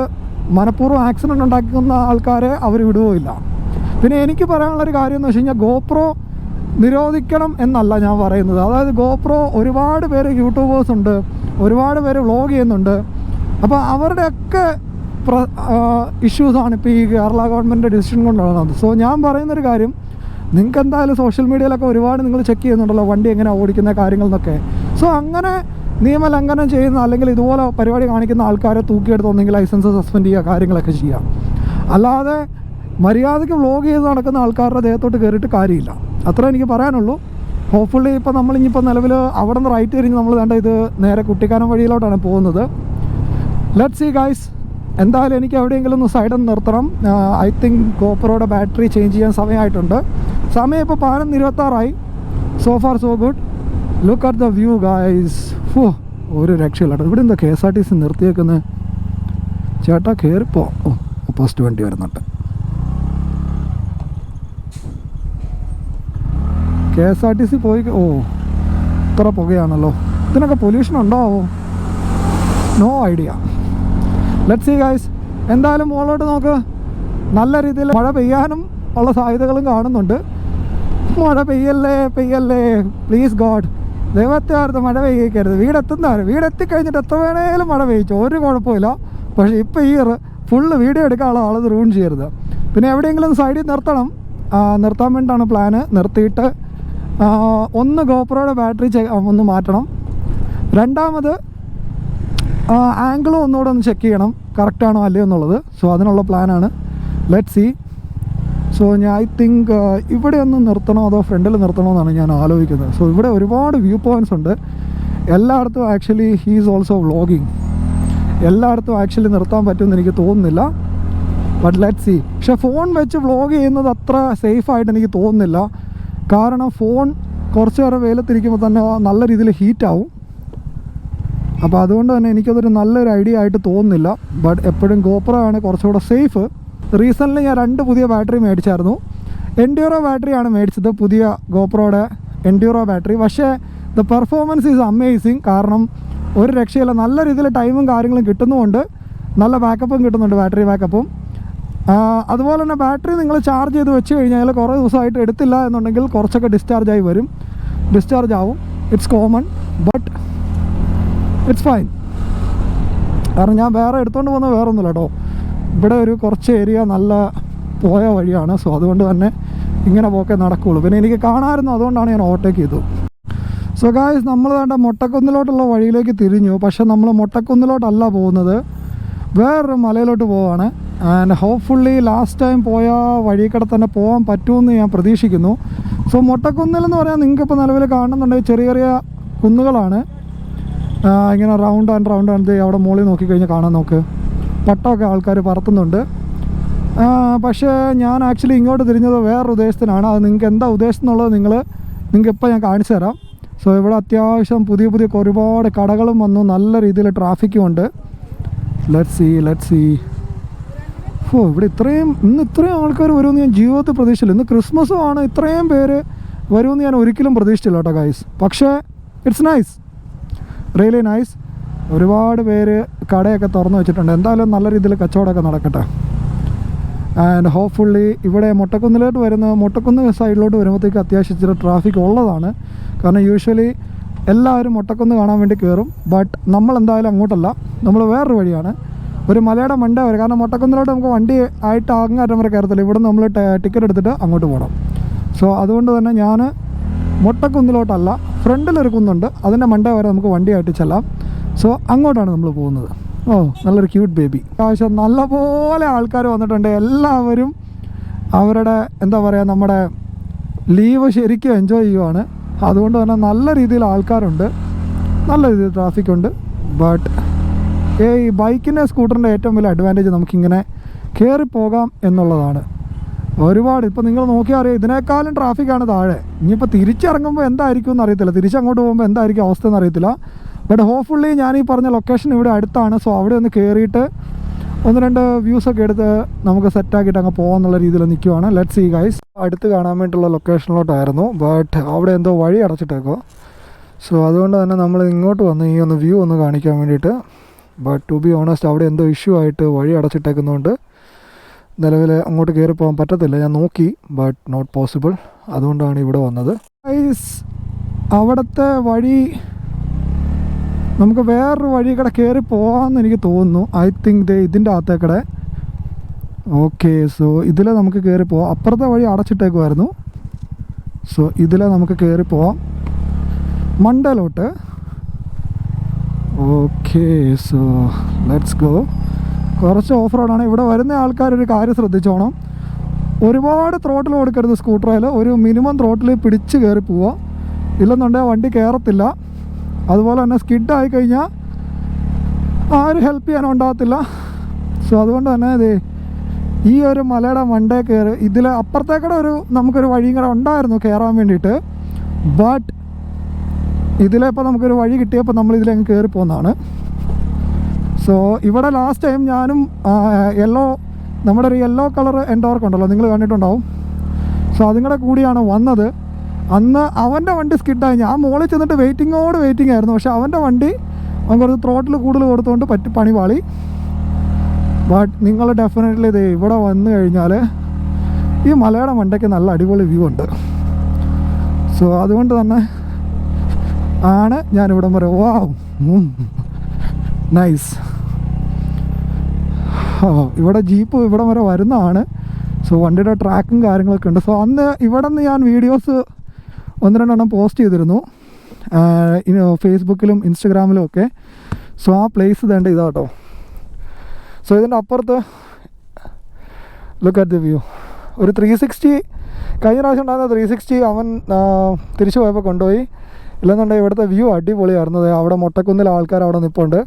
മനഃപൂർവ്വം ആക്സിഡൻറ്റ് ഉണ്ടാക്കുന്ന ആൾക്കാരെ അവർ വിടുകയില്ല. പിന്നെ എനിക്ക് പറയാനുള്ളൊരു കാര്യം എന്ന് വെച്ച് കഴിഞ്ഞാൽ ഗോപ്രോ നിരോധിക്കണം എന്നല്ല ഞാൻ പറയുന്നത്. അതായത് ഗോപ്രോ ഒരുപാട് പേര് യൂട്യൂബേഴ്സ് ഉണ്ട്, ഒരുപാട് പേര് വ്ളോഗ് ചെയ്യുന്നുണ്ട്. അപ്പോൾ അവരുടെയൊക്കെ ഇഷ്യൂസാണ് ഇപ്പോൾ ഈ കേരള ഗവൺമെൻറ് ഡിസിഷൻ കൊണ്ടുള്ളത്. സോ ഞാൻ പറയുന്നൊരു കാര്യം, നിങ്ങൾക്ക് എന്തായാലും സോഷ്യൽ മീഡിയയിലൊക്കെ ഒരുപാട് നിങ്ങൾ ചെക്ക് ചെയ്യുന്നുണ്ടല്ലോ വണ്ടി എങ്ങനെ ഓടിക്കുന്ന കാര്യങ്ങൾ എന്നൊക്കെ. സോ അങ്ങനെ നിയമലംഘനം ചെയ്യുന്ന അല്ലെങ്കിൽ ഇതുപോലെ പരിപാടി കാണിക്കുന്ന ആൾക്കാരെ തൂക്കിയെടുത്ത് ഒന്നെങ്കിൽ ലൈസൻസ് സസ്പെൻഡ് ചെയ്യുക, കാര്യങ്ങളൊക്കെ ചെയ്യുക. അല്ലാതെ മര്യാദയ്ക്ക് വ്ളോഗ് ചെയ്ത് നടക്കുന്ന ആൾക്കാരുടെ ദേഹത്തോട്ട് കയറിയിട്ട് കാര്യമില്ല. അത്ര എനിക്ക് പറയാനുള്ളൂ. ഹോപ്പ്ഫുള്ളി ഇപ്പോൾ നമ്മളിപ്പോൾ നിലവിൽ അവിടെ നിന്ന് റൈറ്റ് തിരിഞ്ഞ് നമ്മൾ വേണ്ട ഇത് നേരെ കുട്ടിക്കാനം വഴിയിലോട്ടാണ് പോകുന്നത്. Let see guys. എന്തായാലും എനിക്ക് എവിടെയെങ്കിലും ഒന്ന് സൈഡിൽ നിന്ന് നിർത്തണം. ഐ തിങ്ക് ഗോപ്രോയുടെ ബാറ്ററി ചേഞ്ച് ചെയ്യാൻ സമയമായിട്ടുണ്ട്. സമയം ഇപ്പോൾ 11:26. So far so good. Look at the view guys. ഒരു രക്ഷയില്ല കേട്ടോ. ഇവിടെ എന്താ KSRTC നിർത്തിയേക്കുന്നത്? ചേട്ടാ കയറിപ്പോ. ഓപ്പോസിറ്റ് വണ്ടി വരുന്നുണ്ട്. KSRTC പോയി. ഇത്ര പുകയാണല്ലോ. ഇതിനൊക്കെ പൊല്യൂഷൻ ഉണ്ടാവോ? No idea. Let's see guys. എന്തായാലും മുകളിലോട്ട് നോക്ക്. നല്ല രീതിയിൽ മഴ പെയ്യാനും ഉള്ള സാധ്യതകളും കാണുന്നുണ്ട്. മഴ പെയ്യല്ലേ പ്ലീസ് ഗോഡ്. ദൈവത്തെ ഓർത്ത് മഴ പെയ്യിക്കരുത്. വീടെത്തിക്കഴിഞ്ഞിട്ട് എത്ര വേണേലും മഴ പെയ്യിച്ചു, ഒരു കുഴപ്പമില്ല. പക്ഷേ ഇപ്പോൾ ഈ ഫുള്ള് വീഡിയോ എടുക്കാനുള്ള ആളത് റൂൺ ചെയ്യരുത്. പിന്നെ എവിടെയെങ്കിലും സൈഡിൽ നിർത്താൻ വേണ്ടിയിട്ടാണ് പ്ലാന്. നിർത്തിയിട്ട് ഒന്ന് ഗോപ്രോയുടെ ബാറ്ററി ഒന്ന് മാറ്റണം. രണ്ടാമത് ആംഗിളും ഒന്നുകൂടെ ഒന്ന് ചെക്ക് ചെയ്യണം, കറക്റ്റാണോ അല്ലയോ എന്നുള്ളത്. സോ അതിനുള്ള പ്ലാനാണ്. Let see. So I think ഇവിടെ ഒന്ന് നിർത്തണോ അതോ ഫ്രണ്ടിൽ നിർത്തണോ എന്നാണ് ഞാൻ ആലോചിക്കുന്നത്. സോ ഇവിടെ ഒരുപാട് വ്യൂ പോയിൻറ്റ്സ് ഉണ്ട്. എല്ലായിടത്തും ആക്ച്വലി ഹീസ് ഓൾസോ വ്ളോഗിങ്. എല്ലായിടത്തും ആക്ച്വലി നിർത്താൻ പറ്റുമെന്ന് എനിക്ക് തോന്നുന്നില്ല. But let see. പക്ഷേ ഫോൺ വെച്ച് വ്ളോഗ് ചെയ്യുന്നത് അത്ര സേഫായിട്ട് എനിക്ക് തോന്നുന്നില്ല. കാരണം ഫോൺ കുറച്ച് നേരം വെയിലത്തിരിക്കുമ്പോൾ തന്നെ നല്ല രീതിയിൽ ഹീറ്റാവും. അപ്പോൾ അതുകൊണ്ട് തന്നെ എനിക്കതൊരു നല്ലൊരു ഐഡിയ ആയിട്ട് തോന്നുന്നില്ല. ബട്ട് എപ്പോഴും ഗോപ്രോ ആണ് കുറച്ചുകൂടെ സേഫ്. റീസെൻ്റ്ലി ഞാൻ 2 പുതിയ ബാറ്ററി മേടിച്ചായിരുന്നു. എൻഡ്യൂറോ ബാറ്ററിയാണ് മേടിച്ചത്, പുതിയ ഗോപ്രോയുടെ എൻഡ്യൂറോ ബാറ്ററി. പക്ഷേ ദ പെർഫോമൻസ് ഈസ് അമേസിങ്. കാരണം ഒരു രക്ഷയില്ല, നല്ല രീതിയിൽ ടൈമും കാര്യങ്ങളും കിട്ടുന്നുമുണ്ട്, നല്ല ബാക്കപ്പും കിട്ടുന്നുണ്ട്, ബാറ്ററി ബാക്കപ്പും. അതുപോലെ തന്നെ ബാറ്ററി നിങ്ങൾ ചാർജ് ചെയ്ത് വെച്ച് കഴിഞ്ഞാൽ കുറേ ദിവസമായിട്ട് എടുത്തില്ല എന്നുണ്ടെങ്കിൽ കുറച്ചൊക്കെ ഡിസ്ചാർജായി വരും, ഡിസ്ചാർജ് ആവും. It's common, but it's fine. കാരണം ഞാൻ വേറെ എടുത്തുകൊണ്ട് പോകുന്നത് വേറെ ഒന്നുമില്ല കേട്ടോ. ഇവിടെ ഒരു കുറച്ച് ഏരിയ നല്ല പോയ വഴിയാണ്. സോ അതുകൊണ്ട് തന്നെ ഇങ്ങനെ പോക്കേ നടക്കുകയുള്ളൂ. പിന്നെ എനിക്ക് കാണാമായിരുന്നു, അതുകൊണ്ടാണ് ഞാൻ ഓവർടേക്ക് ചെയ്തു. സോ ഗായ്സ്, നമ്മൾ വേണ്ട മൊട്ടക്കുന്നിലോട്ടുള്ള വഴിയിലേക്ക് തിരിഞ്ഞു. പക്ഷെ നമ്മൾ മൊട്ടക്കുന്നിലോട്ടല്ല പോകുന്നത്, വേറൊരു മലയിലോട്ട് പോവാണ്. ആൻഡ് ഹോപ്പ്ഫുള്ളി ലാസ്റ്റ് ടൈം പോയ വഴിക്കടെ തന്നെ പോകാൻ പറ്റുമെന്ന് ഞാൻ പ്രതീക്ഷിക്കുന്നു. സോ മൊട്ടക്കുന്നിൽ എന്ന് പറയാൻ നിങ്ങൾക്കിപ്പോൾ നിലവിൽ കാണുന്നുണ്ടെങ്കിൽ ചെറിയ ചെറിയ കുന്നുകളാണ്. ഇങ്ങനെ റൗണ്ട് ആൻഡ് അവിടെ മുകളിൽ നോക്കിക്കഴിഞ്ഞാൽ കാണാൻ നോക്ക്, പട്ടമൊക്കെ ആൾക്കാർ പറത്തുന്നുണ്ട്. പക്ഷേ ഞാൻ ആക്ച്വലി ഇങ്ങോട്ട് തിരിഞ്ഞത് വേറൊരു ഉദ്ദേശത്തിനാണ്. അത് നിങ്ങൾക്ക് എന്താ ഉദ്ദേശം എന്നുള്ളത് നിങ്ങൾക്ക് ഇപ്പോൾ ഞാൻ കാണിച്ചു തരാം. സോ ഇവിടെ അത്യാവശ്യം പുതിയ ഒരുപാട് കടകളും വന്നു, നല്ല രീതിയിൽ ട്രാഫിക്കും ഉണ്ട്. Let's see. ഇവിടെ ഇന്ന് ഇത്രയും ആൾക്കാർ വരുമെന്ന് ഞാൻ ജീവിതത്തിൽ പ്രതീക്ഷിച്ചില്ല. ഇന്ന് ക്രിസ്മസും ആണ്, ഇത്രയും പേര് വരുമെന്ന് ഞാൻ ഒരിക്കലും പ്രതീക്ഷിച്ചില്ല കേട്ടോ ഗൈസ്. പക്ഷേ ഇറ്റ്സ് നൈസ്, റിയലി നൈസ്. ഒരുപാട് പേര് കടയൊക്കെ തുറന്നു വെച്ചിട്ടുണ്ട്. എന്തായാലും നല്ല രീതിയിൽ കച്ചവടമൊക്കെ നടക്കട്ടെ. ആൻഡ് ഹോപ്പ്ഫുള്ളി ഇവിടെ മൊട്ടക്കുന്ന് സൈഡിലോട്ട് വരുമ്പോഴത്തേക്ക് അത്യാവശ്യം ഇച്ചിരി ട്രാഫിക് ഉള്ളതാണ്. കാരണം യൂഷ്വലി എല്ലാവരും മൊട്ടക്കുന്ന് കാണാൻ വേണ്ടി കയറും. ബട്ട് നമ്മൾ എന്തായാലും അങ്ങോട്ടല്ല, നമ്മൾ വേറൊരു വഴിയാണ്, ഒരു മലയുടെ മണ്ട വരെ. കാരണം മൊട്ടക്കുന്നിലോട്ട് നമുക്ക് വണ്ടി ആയിട്ട് അങ്ങേറ്റം വരെ കയറത്തില്ല, ഇവിടെ നമ്മൾ ടിക്കറ്റ് എടുത്തിട്ട് അങ്ങോട്ട് പോകണം. സോ അതുകൊണ്ട് തന്നെ ഞാൻ മൊട്ടക്കുന്നിലോട്ടല്ല, ഫ്രണ്ടിലൊരു കുന്നുണ്ട്, അതിൻ്റെ മണ്ട വരെ നമുക്ക് വണ്ടിയായിട്ട് ചെല്ലാം. സോ അങ്ങോട്ടാണ് നമ്മൾ പോകുന്നത്. ഓ, നല്ലൊരു ക്യൂട്ട് ബേബി. ആവശ്യം നല്ലപോലെ ആൾക്കാർ വന്നിട്ടുണ്ട്. എല്ലാവരും അവരുടെ എന്താ പറയുക, നമ്മുടെ ലീവ് ശരിക്കും എൻജോയ് ചെയ്യുവാണ്. അതുകൊണ്ട് തന്നെ നല്ല രീതിയിൽ ആൾക്കാരുണ്ട്, നല്ല രീതിയിൽ ട്രാഫിക്കുണ്ട്. ബട്ട് ഈ ബൈക്കിൻ്റെ സ്കൂട്ടറിൻ്റെ ഏറ്റവും വലിയ അഡ്വാൻറ്റേജ് നമുക്കിങ്ങനെ കയറിപ്പോകാം എന്നുള്ളതാണ്. ഒരുപാട് ഇപ്പോൾ നിങ്ങൾ നോക്കിയാൽ അറിയാം, ഇതിനേക്കാളും ട്രാഫിക്കാണ് താഴെ. ഇനിയിപ്പോൾ തിരിച്ചിറങ്ങുമ്പോൾ എന്തായിരിക്കും എന്ന് അറിയത്തില്ല, തിരിച്ചങ്ങോട്ട് പോകുമ്പോൾ എന്തായിരിക്കും അവസ്ഥ എന്ന് അറിയത്തില്ല. ബട്ട് ഹോപ്പ്ഫുള്ളി ഞാൻ ഈ പറഞ്ഞ ലൊക്കേഷൻ ഇവിടെ അടുത്താണ്. സോ അവിടെ ഒന്ന് കയറിയിട്ട് 1-2 വ്യൂസൊക്കെ എടുത്ത് നമുക്ക് സെറ്റാക്കിയിട്ട് അങ്ങ് പോകാമെന്നുള്ള രീതിയിൽ നിൽക്കുവാണ്. Let's see guys. അടുത്ത് കാണാൻ വേണ്ടിയിട്ടുള്ള ലൊക്കേഷനിലോട്ടായിരുന്നു, ബട്ട് അവിടെ എന്തോ വഴി അടച്ചിട്ടേക്കോ. സോ അതുകൊണ്ട് തന്നെ നമ്മൾ ഇങ്ങോട്ട് വന്ന് ഈ ഒന്ന് വ്യൂ ഒന്ന് കാണിക്കാൻ വേണ്ടിയിട്ട്. ബട്ട് ടു ബി ഓണസ്റ്റ് അവിടെ എന്തോ ഇഷ്യൂ ആയിട്ട് വഴി അടച്ചിട്ടേക്കുന്നതുകൊണ്ട് നിലവിൽ അങ്ങോട്ട് കയറി പോകാൻ പറ്റത്തില്ല. ഞാൻ നോക്കി, ബട്ട് നോട്ട് പോസിബിൾ. അതുകൊണ്ടാണ് ഇവിടെ വന്നത്. ഗൈസ്, അവിടുത്തെ വഴി നമുക്ക് വേറൊരു വഴി കൂടെ കയറി പോകാമെന്ന് എനിക്ക് തോന്നുന്നു. ഐ തിങ്ക് ഇതിൻ്റെ അകത്തേക്കടെ. ഓക്കെ, സോ ഇതിലെ നമുക്ക് കയറി പോവാം. അപ്പുറത്തെ വഴി അടച്ചിട്ടേക്കുമായിരുന്നു. സോ ഇതിലെ നമുക്ക് കയറി പോവാം മണ്ടയിലോട്ട്. Okay, so let's go. കുറച്ച് ഓഫ് റോഡാണ്. ഇവിടെ വരുന്ന ആൾക്കാരൊരു കാര്യം ശ്രദ്ധിച്ചോണം, ഒരുപാട് ത്രോട്ടിൽ കൊടുക്കരുത് സ്കൂട്ടറിൽ. ഒരു മിനിമം ത്രോട്ടിൽ പിടിച്ച് കയറി പോവുക, ഇല്ലെന്നുണ്ടെങ്കിൽ വണ്ടി കയറത്തില്ല. അതുപോലെ തന്നെ സ്കിഡായി കഴിഞ്ഞാൽ ആരും ഹെൽപ്പ് ചെയ്യാനുണ്ടാകത്തില്ല. സോ അതുകൊണ്ട് തന്നെ ഈ ഒരു മലയുടെ മണ്ടേ കയറി ഇതിൽ അപ്പുറത്തേക്കൂടെ നമുക്കൊരു വഴിയും കൂടെ ഉണ്ടായിരുന്നു കയറാൻ വേണ്ടിയിട്ട്. ബട്ട് ഇതിലിപ്പോൾ നമുക്കൊരു വഴി കിട്ടിയപ്പോൾ നമ്മൾ ഇതിലങ്ങ് കയറി പോകുന്നതാണ്. സോ ഇവിടെ ലാസ്റ്റ് ടൈം ഞാനും നമ്മുടെ ഒരു യെല്ലോ കളർ എൻഡോർക്ക് ഉണ്ടല്ലോ, നിങ്ങൾ കണ്ടിട്ടുണ്ടാവും. സോ അതും കൂടെ കൂടിയാണ് വന്നത്. അന്ന് അവൻ്റെ വണ്ടി സ്കിഡായി. ഞാൻ മുകളിൽ ചെന്നിട്ട് വെയിറ്റിംഗ് ആയിരുന്നു. പക്ഷെ അവൻ്റെ വണ്ടി അവൻ കുറച്ച് ത്രോട്ടിൽ കൂടുതൽ കൊടുത്തുകൊണ്ട് പണി പാളി. ബട്ട് നിങ്ങൾ ഡെഫിനറ്റ്ലി ഇവിടെ വന്നു കഴിഞ്ഞാൽ ഈ മലയുടെ മണ്ടയ്ക്ക് നല്ല അടിപൊളി വ്യൂ ഉണ്ട്. സോ അതുകൊണ്ട് തന്നെ ആണ് ഞാനിവിടം വരെ. വാവ്, നൈസ്. ഇവിടെ ജീപ്പ് ഇവിടം വരെ വരുന്നതാണ്. സോ വണ്ടിയുടെ ട്രാക്കും കാര്യങ്ങളൊക്കെ ഉണ്ട്. സോ അന്ന് ഇവിടെ നിന്ന് ഞാൻ വീഡിയോസ് 1-2 എണ്ണം പോസ്റ്റ് ചെയ്തിരുന്നു, ഫേസ്ബുക്കിലും ഇൻസ്റ്റഗ്രാമിലും ഒക്കെ. സോ ആ പ്ലേസ് ഇതേണ്ട ഇതാട്ടോ. സോ ഇതിൻ്റെ അപ്പുറത്ത് ലുക്ക് അറ്റ് ദി വ്യൂ. ഒരു 360 കഴിഞ്ഞ പ്രാവശ്യം ഉണ്ടായിരുന്ന 360 അവൻ തിരിച്ചു പോയപ്പോൾ കൊണ്ടുപോയി. ഇല്ലെന്നുണ്ടെങ്കിൽ ഇവിടുത്തെ വ്യൂ അടിപൊളിയായിരുന്നു. അവിടെ മൊട്ടക്കുന്നിൽ ആൾക്കാർ അവിടെ നിൽപ്പുണ്ട്.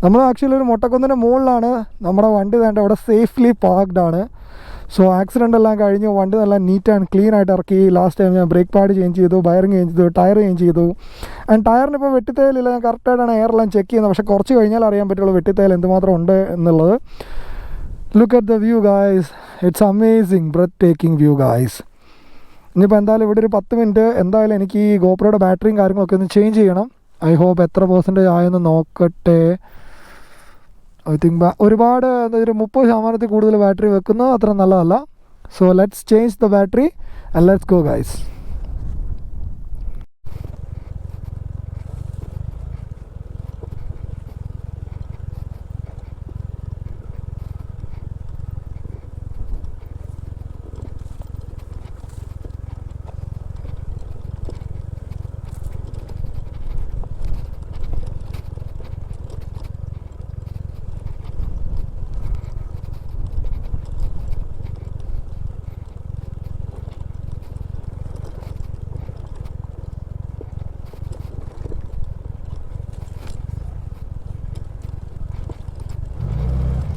നമ്മൾ ആക്ച്വലി ഒരു മൊട്ടക്കുന്നിൻ്റെ മുകളിലാണ് നമ്മുടെ വണ്ടി വേണ്ട. അവിടെ സേഫ്ലി പാർക്ക്ഡ് ആണ്. സോ ആക്സിഡൻ്റ് എല്ലാം കഴിഞ്ഞ് വണ്ടി നല്ല നീറ്റ് ആൻഡ് ക്ലീൻ ആയിട്ട് ഇറക്കി. ലാസ്റ്റ് ടൈം ഞാൻ ബ്രേക്ക് പാഡ് ചേഞ്ച് ചെയ്തു, വയറിങ് ചേഞ്ച് ചെയ്തു, ടയർ ചേഞ്ച് ചെയ്തു. ആൻഡ് ടയറിന് ഇപ്പോൾ വെട്ടിത്തേലില്ല. ഞാൻ കറക്റ്റായിട്ടാണ് എയറെല്ലാം ചെക്ക് ചെയ്യുന്നത്. പക്ഷേ കുറച്ച് കഴിഞ്ഞാൽ അറിയാൻ പറ്റുള്ളൂ വെട്ടിത്തേൽ എന്തുമാത്രം ഉണ്ട് എന്നുള്ളത്. Look at the view guys, it's amazing, breathtaking view guys. ഇനിയിപ്പോൾ എന്തായാലും ഇവിടെ ഒരു 10 മിനിറ്റ് എന്തായാലും എനിക്ക് ഈ ഗോപ്രോയുടെ ബാറ്ററിയും കാര്യങ്ങളൊക്കെ ഒന്ന് ചേഞ്ച് ചെയ്യണം. ഐ ഹോപ്പ് എത്ര % ആയെന്ന് നോക്കട്ടെ. ഐ തിങ്ക് ഒരുപാട് ഒരു 30% കൂടുതൽ ബാറ്ററി വെക്കുന്നത് അത്ര നല്ലതല്ല. So let's change the battery and let's go guys.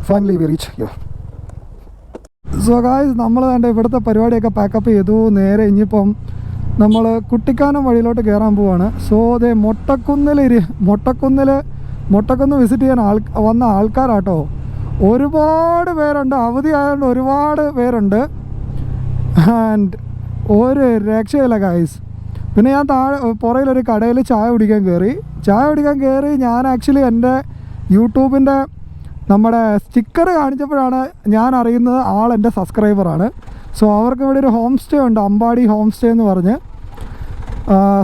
Finally we reach here. So guys നമ്മൾ കണ്ട ഇവിടുത്തെ പരിപാടിയൊക്കെ പാക്കപ്പ് ചെയ്തു. നേരെ ഇനിയിപ്പം നമ്മൾ കുട്ടിക്കാനം വഴിയിലോട്ട് കയറാൻ പോവാണ്. സോ അതെ മൊട്ടക്കുന്ന് വിസിറ്റ് ചെയ്യാൻ വന്ന ആൾക്കാരാട്ടോ ഒരുപാട് പേരുണ്ട്. അവധി ആയതുകൊണ്ട് ഒരുപാട് പേരുണ്ട്. ആൻഡ് ഒരു രക്ഷയില്ല ഗായ്സ്. പിന്നെ ഞാൻ പുറയിലൊരു കടയിൽ ചായ കുടിക്കാൻ കയറി. ഞാൻ ആക്ച്വലി എൻ്റെ യൂട്യൂബിൻ്റെ നമ്മുടെ സ്റ്റിക്കർ കാണിച്ചപ്പോഴാണ് ഞാൻ അറിയുന്നത് എൻ്റെ സബ്സ്ക്രൈബറാണ്. സോ അവർക്ക് ഇവിടെ ഒരു ഹോം സ്റ്റേ ഉണ്ട്, അമ്പാടി ഹോം സ്റ്റേ എന്ന് പറഞ്ഞ്.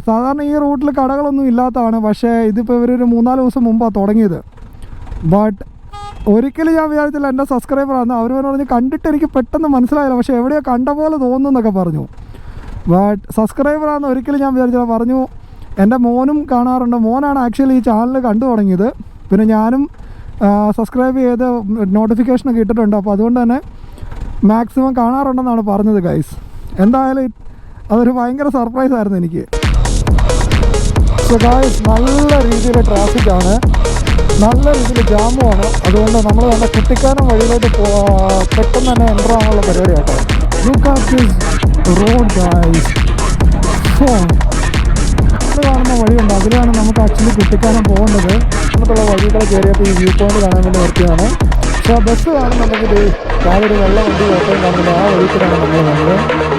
സാധാരണ ഈ റൂട്ടിൽ കടകളൊന്നും ഇല്ലാത്തതാണ്. പക്ഷേ ഇതിപ്പോൾ ഇവരൊരു 3-4 ദിവസം മുമ്പാണ് തുടങ്ങിയത്. ബട്ട് ഒരിക്കലും ഞാൻ വിചാരിച്ചില്ല എൻ്റെ സബ്സ്ക്രൈബറാണ്. അവർ പറഞ്ഞ് കണ്ടിട്ട് എനിക്ക് പെട്ടെന്ന് മനസ്സിലായില്ല, പക്ഷേ എവിടെയോ കണ്ട പോലെ തോന്നുന്നു എന്നൊക്കെ പറഞ്ഞു. ബട്ട് സബ്സ്ക്രൈബറാണെന്ന് ഒരിക്കലും ഞാൻ വിചാരിച്ചില്ല. പറഞ്ഞു എൻ്റെ മോനും കാണാറുണ്ട്. മോനാണ് ആക്ച്വലി ഈ ചാനൽ കണ്ടു തുടങ്ങിയത്. പിന്നെ ഞാനും സബ്സ്ക്രൈബ് ചെയ്ത് നോട്ടിഫിക്കേഷനൊക്കെ ഇട്ടിട്ടുണ്ട്. അപ്പോൾ അതുകൊണ്ട് തന്നെ മാക്സിമം കാണാറുണ്ടെന്നാണ് പറഞ്ഞത് ഗൈസ്. എന്തായാലും അതൊരു ഭയങ്കര സർപ്രൈസ് ആയിരുന്നു എനിക്ക്. സോ ഗൈസ് നല്ല രീതിയിൽ ട്രാഫിക്കാണ്, നല്ല രീതിയിൽ ജാമുമാണ്. അതുകൊണ്ട് നമ്മൾ നല്ല കുട്ടിക്കാനം വഴിയിലോട്ട് പെട്ടെന്ന് തന്നെ എൻ്റർ ആവാനുള്ള പരിപാടി കേട്ടോ. Look at this road guys. കാണുന്ന വഴിയുണ്ട്, അതിലാണ് നമുക്ക് ആക്ച്വലി കുട്ടിക്കാനം പോകേണ്ടത്. അങ്ങനത്തുള്ള വഴികൾ കയറിയപ്പോൾ ഈ വ്യൂ പോയിന്റ് കാണാൻ വേണ്ടി നിർത്തിയാണ്. സോ ബസ് കാണുന്നുണ്ടെങ്കിൽ യാതൊരു വെള്ള വണ്ടി ഓട്ടോയും കാണുന്നില്ല. ആ വഴിക്കാണ് നമ്മൾ വന്നത്.